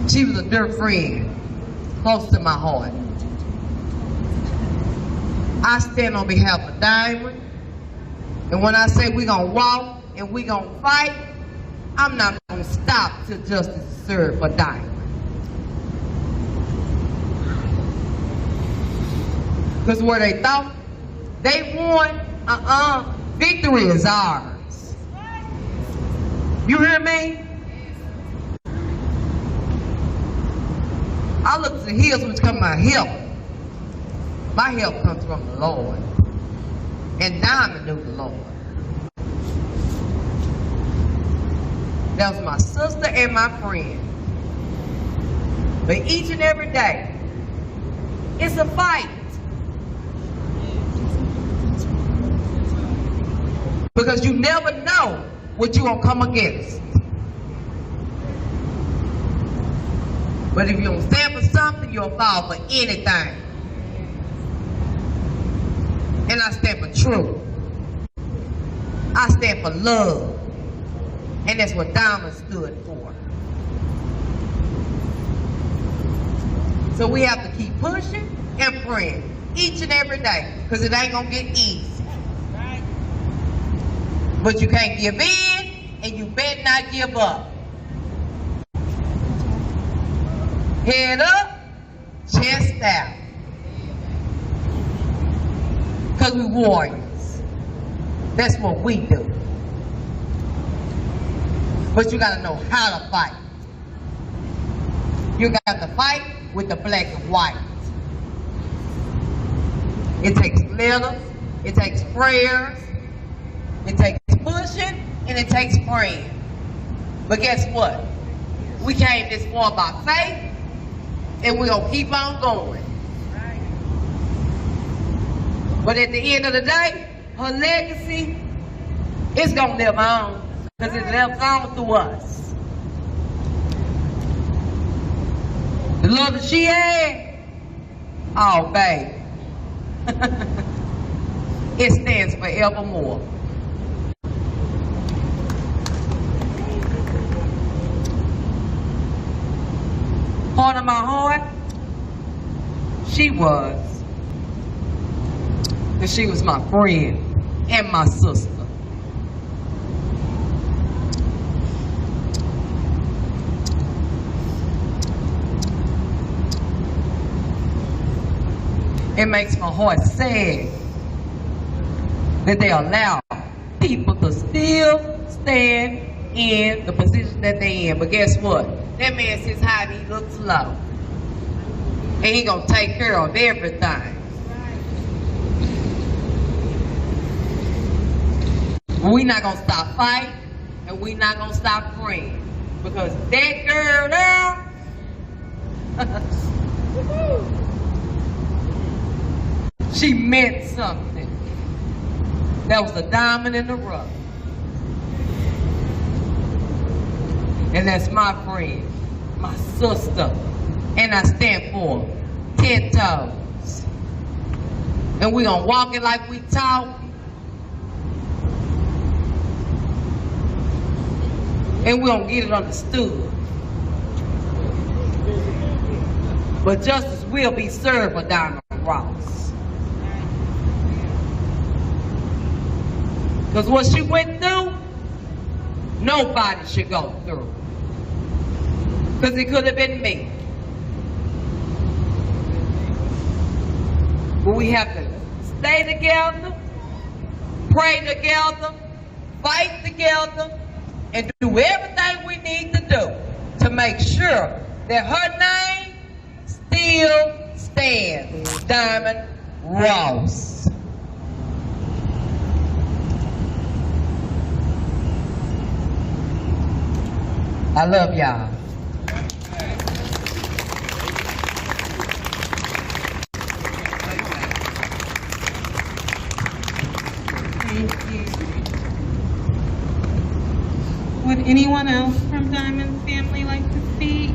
She was a dear friend, close to my heart. I stand on behalf of Diamond, and when I say we're gonna walk and we're gonna fight, I'm not gonna stop till justice is served for Diamond. Because where they thought they won, victory is ours. You hear me? I look to the hills which come my help. My help comes from the Lord. And Diamond knew the Lord. That was my sister and my friend. But each and every day, it's a fight. Because you never know what you're going to come against. But if you don't stand for something, you'll fall for anything. And I stand for truth. I stand for love. And that's what Diamond stood for. So we have to keep pushing and praying each and every day. Because it ain't going to get easy. But you can't give in, and you better not give up. Head up, chest out. Because we warriors. That's what we do. but you gotta know how to fight. You got to fight with the black and white. It takes letters, it takes prayers, it takes pushing, and it takes praying. But guess what? We came this far by faith, and we're gonna keep on going. But at the end of the day, her legacy is gonna live on, because it lives on through us. The love that she had, oh baby, it stands forevermore. Heart of my heart, she was. And she was my friend and my sister. It makes my heart sad that they allow people to still stand in the position that they in. But guess what? That man sits high and he looks low. And he gonna take care of everything. We're not gonna stop fighting, and we're not gonna stop praying. Because that girl there, she meant something. That was a diamond in the rough. And that's my friend, my sister. And I stand for 10 toes. And we gonna walk it like we talk. And we gonna get it understood. But justice will be served for Diamond Ross. Because what she went through, nobody should go through. Because it could have been me. But we have to stay together, pray together, fight together, and do everything we need to do to make sure that her name still stands. Diamond Ross. I love y'all. Thank you. Would anyone else from Diamond's family like to speak?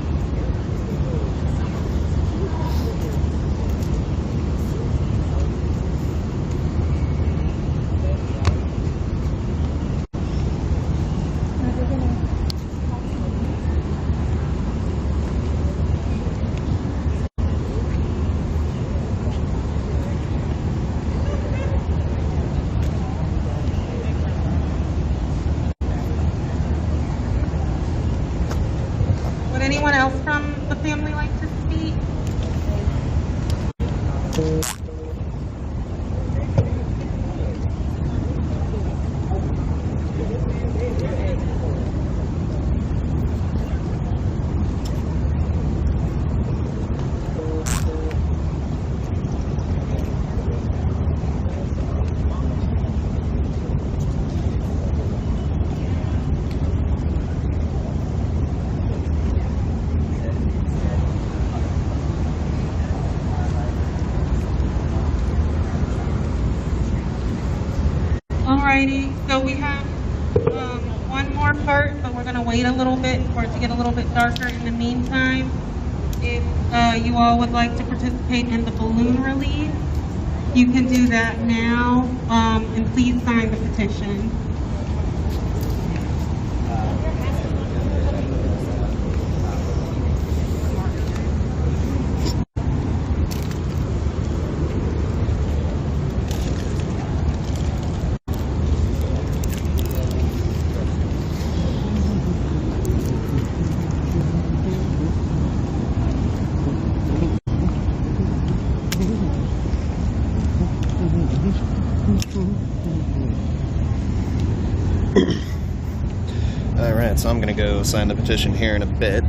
Anyone else from the family like to speak? Alrighty, so we have one more part, but we're going to wait a little bit for it to get a little bit darker. In the meantime, if you all would like to participate in the balloon release, you can do that now, and please sign the petition. I'm going to go sign the petition here in a bit.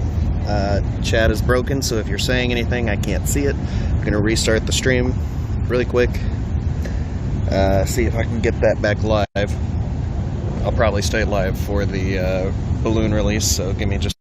Chat is broken, so if you're saying anything, I can't see it. I'm going to restart the stream really quick. See if I can get that back live. I'll probably stay live for the balloon release, so give me just...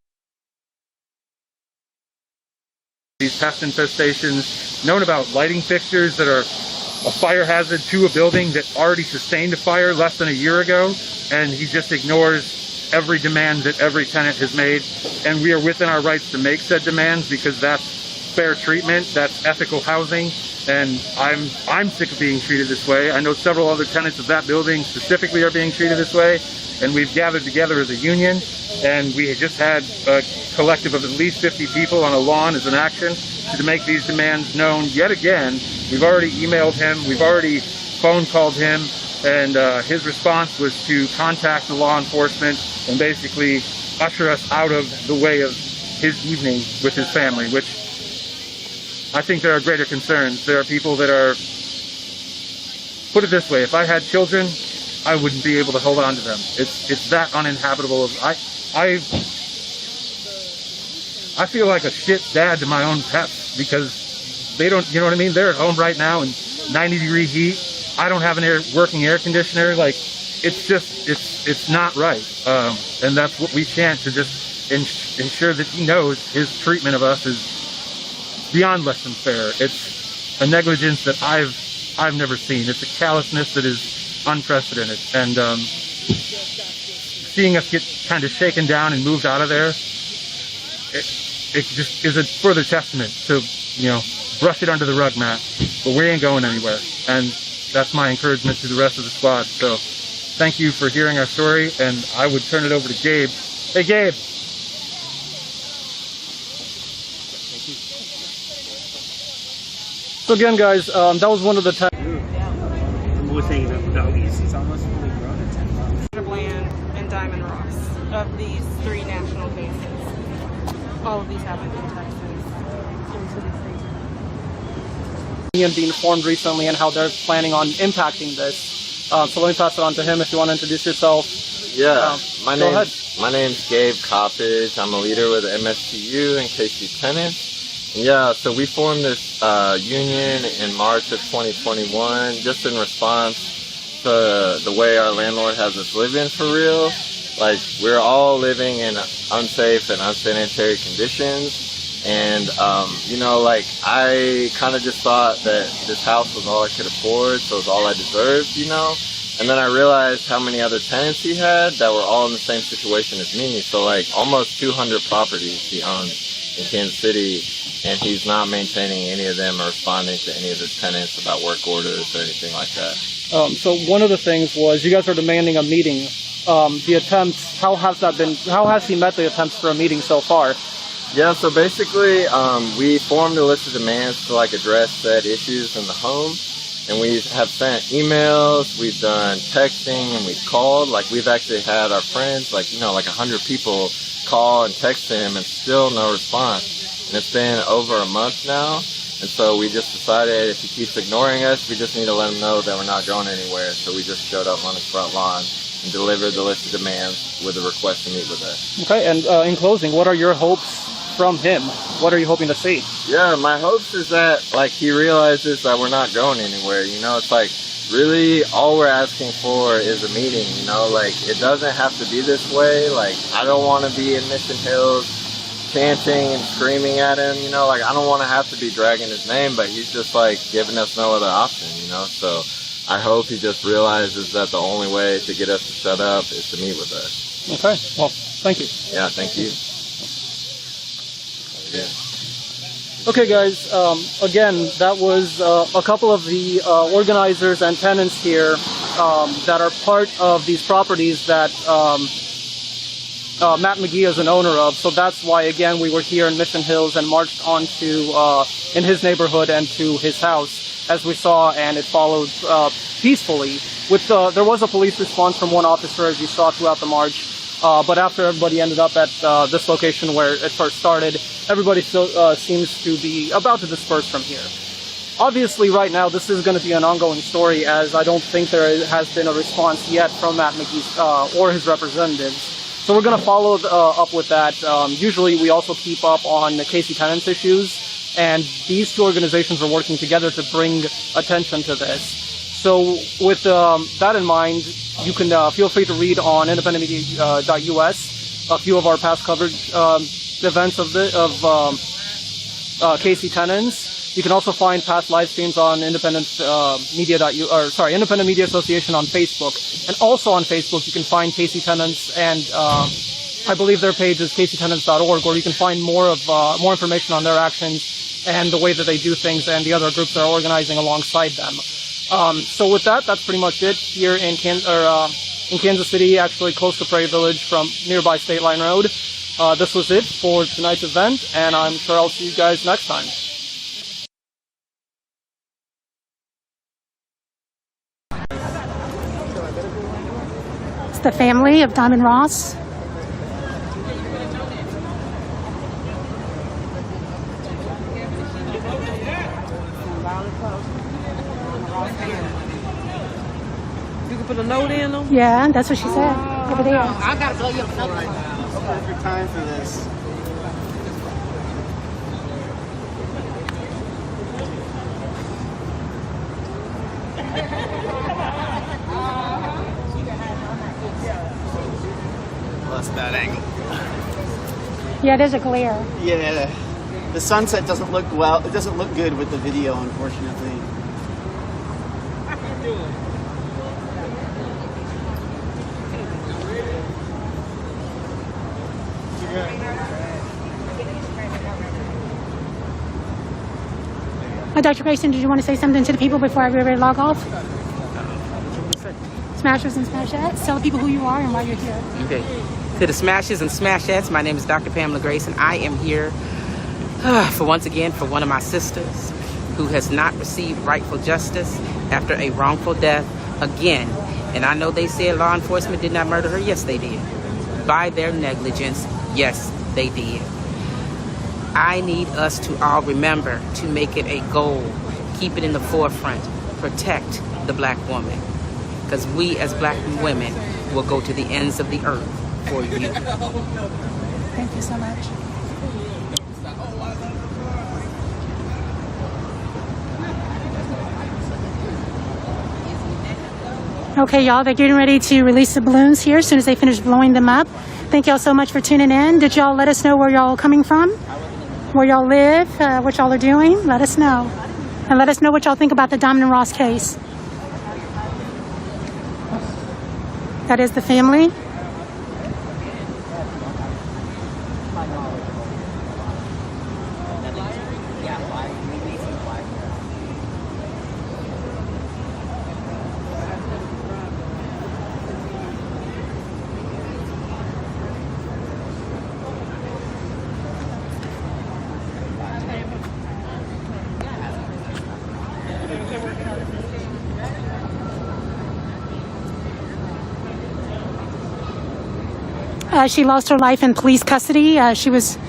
These pest infestations, known about lighting fixtures that are a fire hazard to a building that already sustained a fire less than a year ago, and he just ignores every demand that every tenant has made. And we are within our rights to make said demands because that's fair treatment, that's ethical housing, and I'm sick of being treated this way. I know several other tenants of that building specifically are being treated this way, and we've gathered together as a union, and we just had a collective of at least 50 people on a lawn as an action to make these demands known yet again. We've already emailed him, we've already phone called him, and his response was to contact the law enforcement and basically usher us out of the way of his evening with his family, which I think there are greater concerns. There are people that are, put it this way, if I had children, I wouldn't be able to hold on to them. It's that uninhabitable. I feel like a shit dad to my own pets because they don't, you know what I mean? They're at home right now in 90-degree heat. I don't have an working air conditioner. Like, it's just, it's not right. And that's what we chant to just ensure that he knows his treatment of us is beyond less than fair. It's a negligence that I've never seen. It's a callousness that is unprecedented. And seeing us get kind of shaken down and moved out of there, it just is a further testament to, you know, brush it under the rug, Matt. But we ain't going anywhere. And that's my encouragement to the rest of the squad. So thank you for hearing our story, and I would turn it over to Gabe. Hey, Gabe. So again, guys, that was one of the times. Bland and Diamond Ross of these 3 national cases. All of these happened in Texas. Union being formed recently and how they're planning on impacting this. So let me pass it on to him if you want to introduce yourself. Yeah, my name's Gabe Coppage. I'm a leader with MSTU and KC Tenants. Yeah, so we formed this union in March of 2021 just in response to the way our landlord has us living for real. Like, we're all living in unsafe and unsanitary conditions. And, you know, like, I kind of just thought that this house was all I could afford, so it was all I deserved, you know? And then I realized how many other tenants he had that were all in the same situation as me. So, like, almost 200 properties he owns in Kansas City, and he's not maintaining any of them or responding to any of his tenants about work orders or anything like that. So one of the things was you guys are demanding a meeting. The attempts, how has he met the attempts for a meeting so far? Yeah, so basically, we formed a list of demands to, like, address said issues in the home, and we have sent emails, we've done texting, and we've called. Like, we've actually had our friends, like, you know, like 100 people call and text him, and still no response. And it's been over a month now, and so we just decided if he keeps ignoring us, we just need to let him know that we're not going anywhere. So we just showed up on his front lawn and delivered the list of demands with a request to meet with us. Okay, and in closing, what are your hopes from him? What are you hoping to see? Yeah, my hopes is that, like, he realizes that we're not going anywhere. You know, it's like, really, all we're asking for is a meeting, you know? Like, it doesn't have to be this way. Like, I don't want to be in Mission Hills chanting and screaming at him, you know? Like, I don't want to have to be dragging his name, but he's just, like, giving us no other option, you know? So I hope he just realizes that the only way to get us to shut up is to meet with us. Okay, well, thank you. Yeah, thank you. Yeah. Okay, guys, again, that was a couple of the organizers and tenants here that are part of these properties that Matt McGee is an owner of. So that's why, again, we were here in Mission Hills and marched onto in his neighborhood and to his house, as we saw, and it followed peacefully. There was a police response from one officer, as you saw throughout the march. But after everybody ended up at this location where it first started, everybody still seems to be about to disperse from here. Obviously, right now, this is going to be an ongoing story, as I don't think there has been a response yet from Matt McGee or his representatives. So we're going to follow up with that. Usually we also keep up on the Casey Tenants issues, and these two organizations are working together to bring attention to this. So with that in mind, you can feel free to read on independentmedia.us a few of our past coverage events of Casey Tenants. You can also find past live streams on Independent Media Association on Facebook, and also on Facebook you can find Casey Tenants, and I believe their page is caseytenants.org, where you can find more information on their actions and the way that they do things, and the other groups that are organizing alongside them. So with that, that's pretty much it here in Kansas City, actually close to Prairie Village from nearby State Line Road. This was it for tonight's event, and I'm sure I'll see you guys next time. The family of Diamond Ross. You can put a note in them? Yeah, that's what she said over there. I gotta blow you up. Perfect time for this. That angle. Yeah, there's a glare. Yeah, the sunset doesn't look well. It doesn't look good with the video, unfortunately. Dr. Grayson, did you want to say something to the people before everybody log off? Smashers and Smashettes, tell the people who you are and why you're here. Okay. To the Smashers and Smashettes, my name is Dr. Pamela Grayson. I am here for one of my sisters who has not received rightful justice after a wrongful death again. And I know they said law enforcement did not murder her. Yes, they did. By their negligence, yes, they did. I need us to all remember to make it a goal, keep it in the forefront, protect the black woman. Because we as black women will go to the ends of the earth for you. Thank you so much. Okay, y'all, they're getting ready to release the balloons here as soon as they finish blowing them up. Thank y'all so much for tuning in. Did y'all let us know where y'all coming from? Where y'all live? What y'all are doing? Let us know. And let us know what y'all think about the Diamond and Ross case. That is the family. She lost her life in police custody. She was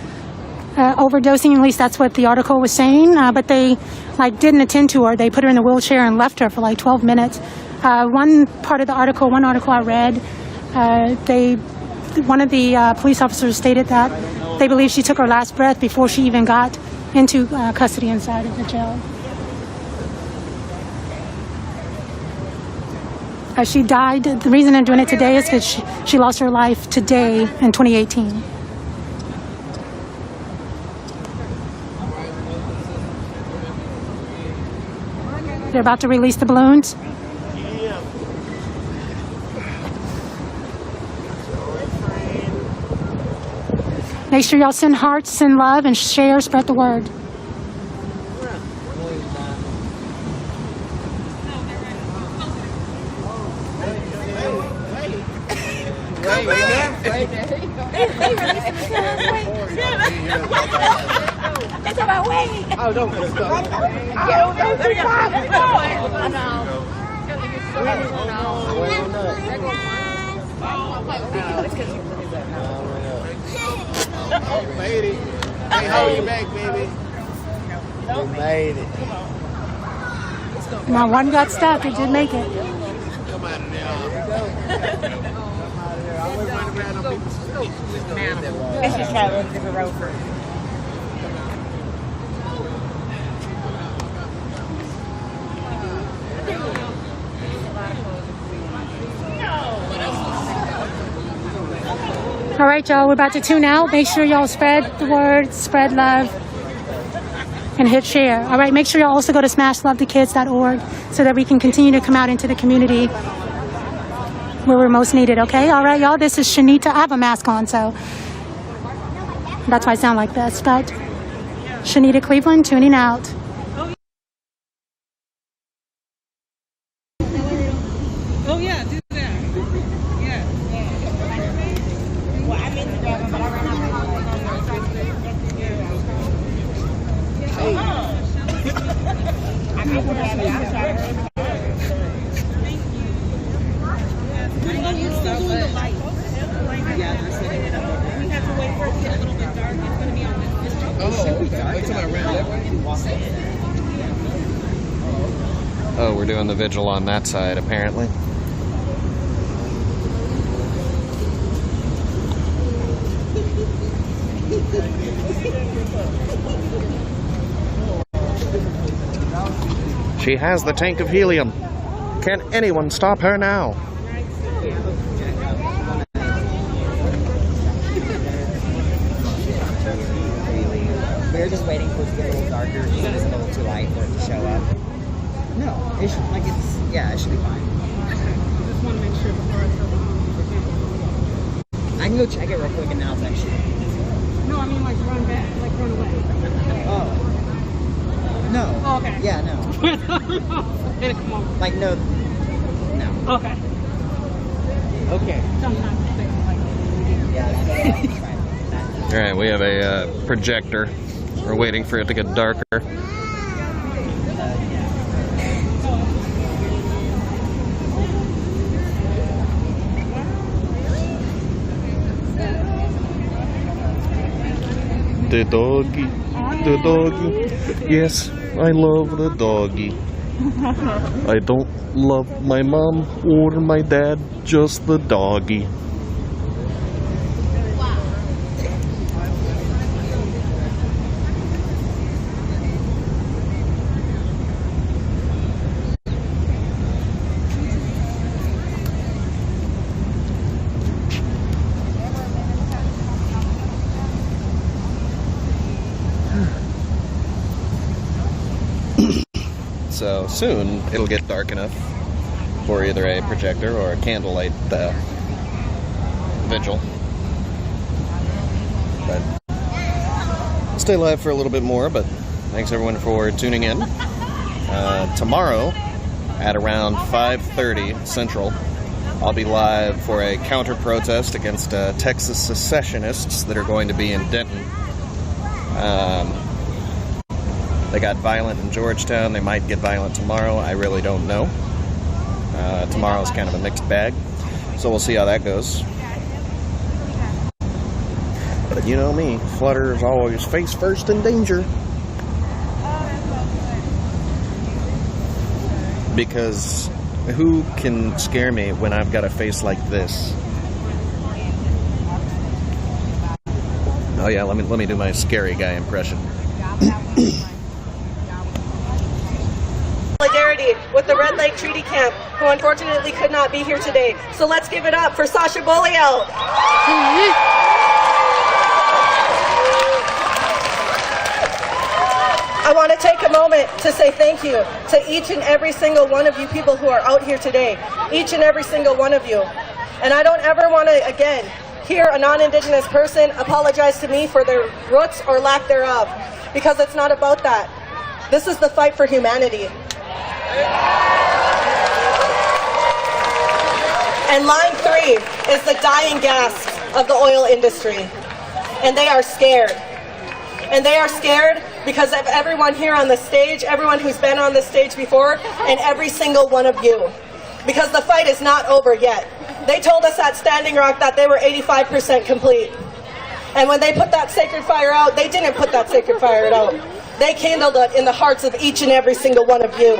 overdosing, at least that's what the article was saying, but they didn't attend to her. They put her in the wheelchair and left her for 12 minutes. One article I read, one of the police officers stated that they believe she took her last breath before she even got into custody inside of the jail. She died. The reason I'm doing it today is because she lost her life today in 2018. They're about to release the balloons. Make sure y'all send hearts, send love, and share, spread the word. That's about wait. Oh, don't go. Made it. Hey, hold you back, baby. You made it. Now one got stuck. It did make it. Come out of there. I wasn't running around on people's It's just traveling a different road for All right, y'all, we're about to tune out. Make sure y'all spread the word, spread love, and hit share. All right, make sure y'all also go to smashlovethekids.org so that we can continue to come out into the community where we're most needed, okay? All right, y'all, this is Shanita. I have a mask on, so that's why I sound like this. But Shanita Cleveland tuning out. Oh, yeah, do that. Yeah. Well, I meant to grab them, but I ran out of I meant to grab it. I'm sorry. Yeah, they're setting it up. We have to wait for it to get a little bit dark. It's going to be on this street. Wait till I ran that way. Oh, we're doing the vigil on that side, apparently. She has the tank of helium. Can anyone stop her now? We're just waiting for it to get a little darker because it's a little too light for it to show up. No, it should, like it's, yeah, it should be fine. Just want to make sure before I fill I can go check it real quick and then I'll text you. No, I mean like run back, like run away. Oh. No. Oh, okay. Yeah, no. Then come on. Like, no. No. Okay. Okay. Sometimes things like yeah. All right, we have a projector. We're waiting for it to get darker. The doggy, the doggy. Yes, I love the doggy. I don't love my mom or my dad, just the doggy. So soon it'll get dark enough for either a projector or a candlelight vigil. But stay live for a little bit more, but thanks everyone for tuning in. Tomorrow at around 5:30 Central, I'll be live for a counter-protest against Texas secessionists that are going to be in Denton. They got violent in Georgetown. They might get violent tomorrow. I really don't know. Tomorrow's kind of a mixed bag. So we'll see how that goes. But you know me, Flutter's always face first in danger. Because who can scare me when I've got a face like this? Oh yeah, let me do my scary guy impression. Solidarity with the Red Lake Treaty Camp, who unfortunately could not be here today. So let's give it up for Sasha Bolliel. I want to take a moment to say thank you to each and every single one of you people who are out here today. Each and every single one of you. And I don't ever want to, again, hear a non-Indigenous person apologize to me for their roots or lack thereof. Because it's not about that. This is the fight for humanity. And line 3 is the dying gasp of the oil industry. And they are scared. And they are scared because of everyone here on the stage, everyone who's been on this stage before, and every single one of you. Because the fight is not over yet. They told us at Standing Rock that they were 85% complete. And when they put that sacred fire out, they didn't put that sacred fire out. They kindled it in the hearts of each and every single one of you.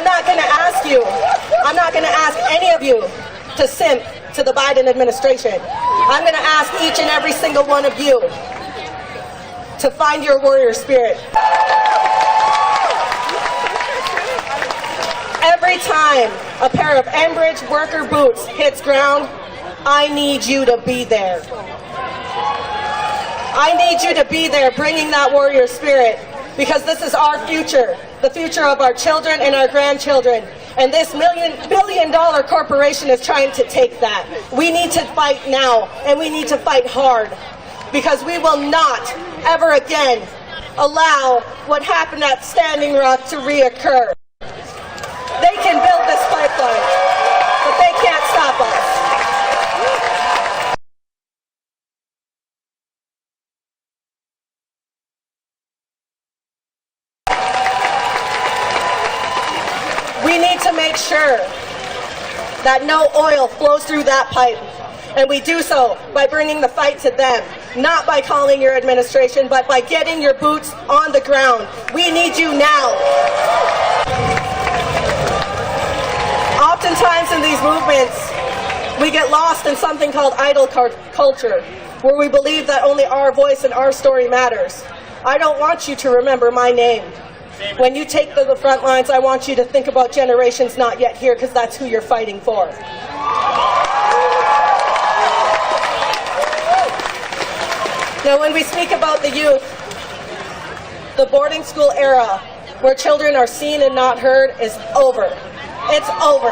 I'm not going to ask you, I'm not going to ask any of you to simp to the Biden administration. I'm going to ask each and every single one of you to find your warrior spirit. Every time a pair of Enbridge worker boots hits ground, I need you to be there. I need you to be there bringing that warrior spirit, because this is our future, the future of our children and our grandchildren. And this billion-dollar corporation is trying to take that. We need to fight now, and we need to fight hard, because we will not ever again allow what happened at Standing Rock to reoccur. They can build this pipeline, but they can't stop us. We need to make sure that no oil flows through that pipe, and we do so by bringing the fight to them, not by calling your administration, but by getting your boots on the ground. We need you now. Oftentimes in these movements, we get lost in something called idol culture, where we believe that only our voice and our story matters. I don't want you to remember my name. When you take to the front lines, I want you to think about generations not yet here, because that's who you're fighting for. Now, when we speak about the youth, the boarding school era, where children are seen and not heard, is over. It's over.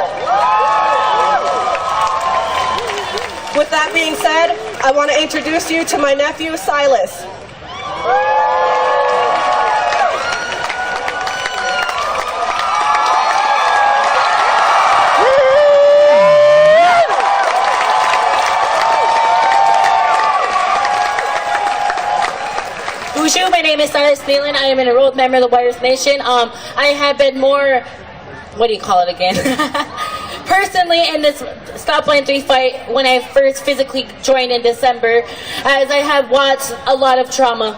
With that being said, I want to introduce you to my nephew, Silas. My name is Silas Thielen. I am an enrolled member of the Warriors Nation. I have been more, what do you call it again? Personally in this Stop Line 3 fight when I first physically joined in December, as I have watched a lot of trauma.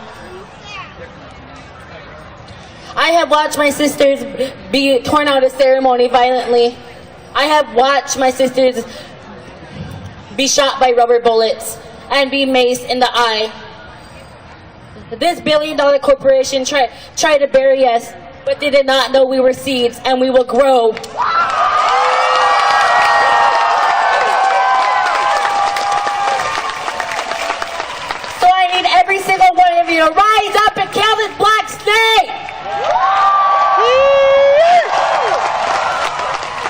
I have watched my sisters be torn out of ceremony violently. I have watched my sisters be shot by rubber bullets and be maced in the eye. This billion-dollar corporation tried to bury us, but they did not know we were seeds, and we will grow. So I need every single one of you to rise up and kill this black snake!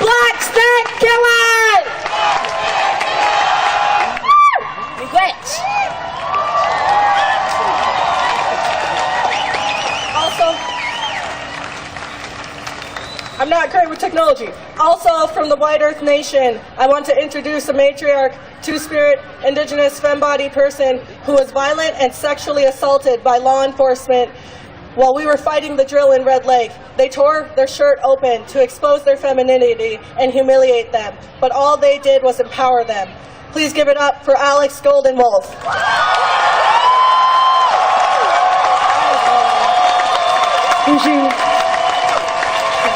Black snake killer! Glitch! I'm not great with technology. Also, from the White Earth Nation, I want to introduce a matriarch, two-spirit, indigenous, femme-body person who was violent and sexually assaulted by law enforcement while we were fighting the drill in Red Lake. They tore their shirt open to expose their femininity and humiliate them, but all they did was empower them. Please give it up for Alex Goldenwolf.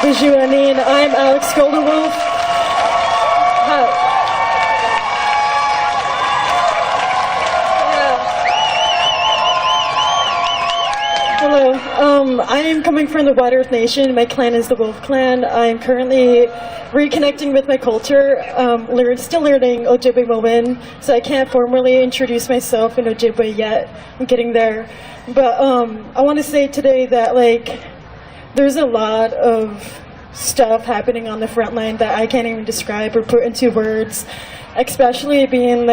Bonjour, Anine. I'm Alex Goldenwolf. Hello. I am coming from the White Earth Nation. My clan is the Wolf Clan. I'm currently reconnecting with my culture, still learning Ojibwe Woman, so I can't formally introduce myself in Ojibwe yet. I'm getting there. But I want to say today that, there's a lot of stuff happening on the front line that I can't even describe or put into words, especially being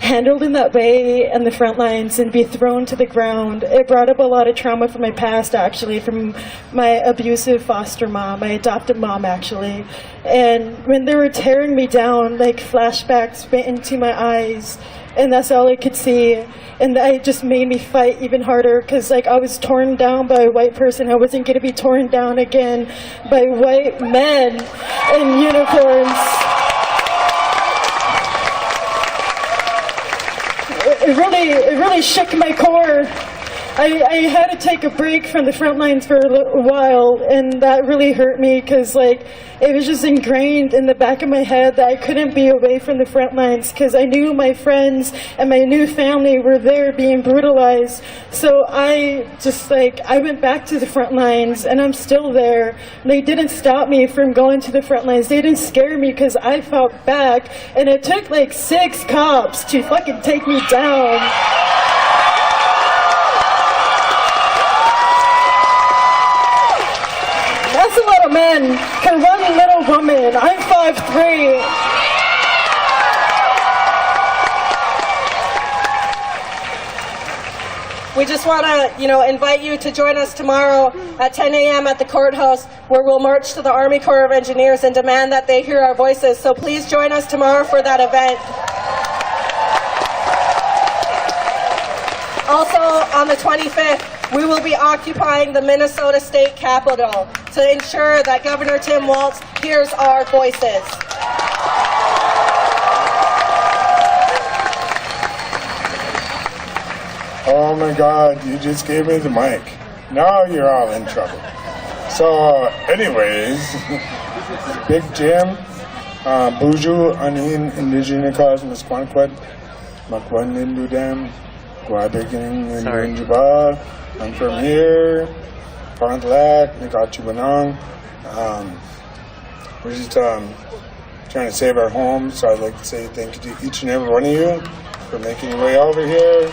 handled in that way on the front lines and be thrown to the ground. It brought up a lot of trauma from my past, actually, from my abusive foster mom, my adopted mom, actually. And when they were tearing me down, flashbacks went into my eyes, and that's all I could see. And it just made me fight even harder, because I was torn down by a white person. I wasn't going to be torn down again by white men in uniforms. It really shook my core. I had to take a break from the front lines for a while, and that really hurt me because, like, it was just ingrained in the back of my head that I couldn't be away from the front lines because I knew my friends and my new family were there being brutalized. So I just, like, I went back to the front lines, and I'm still there. They didn't stop me from going to the front lines. They didn't scare me because I fought back, and it took like 6 cops to fucking take me down. That's a lot of men for one little woman. I'm 5'3". We just want to, invite you to join us tomorrow at 10 a.m. at the courthouse, where we'll march to the Army Corps of Engineers and demand that they hear our voices. So please join us tomorrow for that event. Also, on the 25th, we will be occupying the Minnesota State Capitol to ensure that Governor Tim Walz hears our voices. Oh my God, you just gave me the mic. Now you're all in trouble. So, anyways, Big Jim, Buju, Anin, Indigenous Cause, Musquanquet, Makwan Nindudam, Guadeking, and Juba. I'm from here, Pontlak, Nikachubanong. We're just trying to save our homes, so I'd like to say thank you to each and every one of you for making your way over here.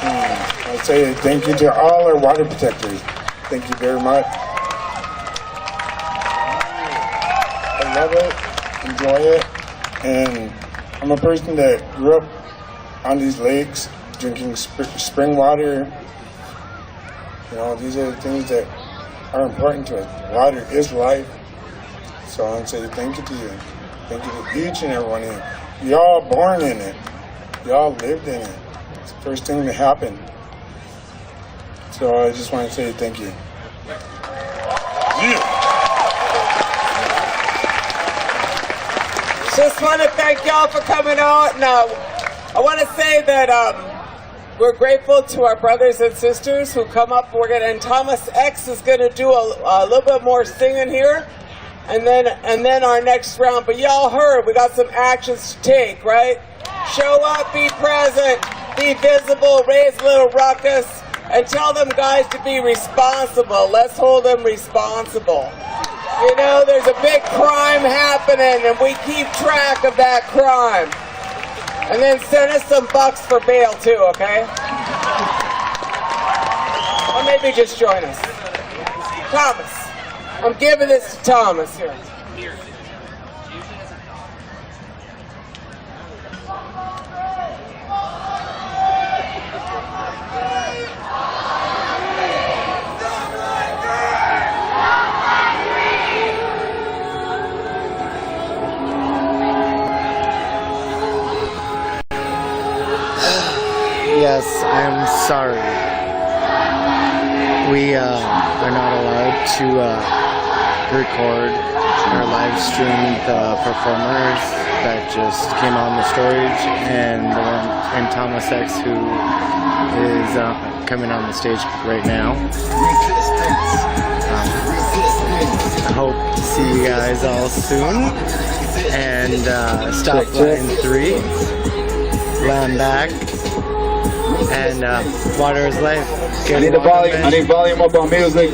I'd say thank you to all our water protectors. Thank you very much. I love it, enjoy it, and I'm a person that grew up on these lakes, drinking spring water. These are the things that are important to us. Water is life. So I'd say thank you to you. Thank you to each and every one of you. Y'all born in it. Y'all lived in it. It's the first thing that happened. So I just want to say thank you. Just want to thank y'all for coming out. Now, I want to say that we're grateful to our brothers and sisters who come up. And Thomas X is going to do a little bit more singing here, and then our next round. But y'all heard we got some actions to take, right? Show up, be present, be visible, raise a little ruckus, and tell them guys to be responsible. Let's hold them responsible. There's a big crime happening, and we keep track of that crime. And then send us some bucks for bail, too, okay? Or maybe just join us. Thomas. I'm giving this to Thomas here. Yes, I'm sorry. We are not allowed to record or live stream the performers that just came on the stage, and Thomas X, who is coming on the stage right now. I hope to see you guys all soon. And stop line 3, land back. And water is life. I need volume up on music.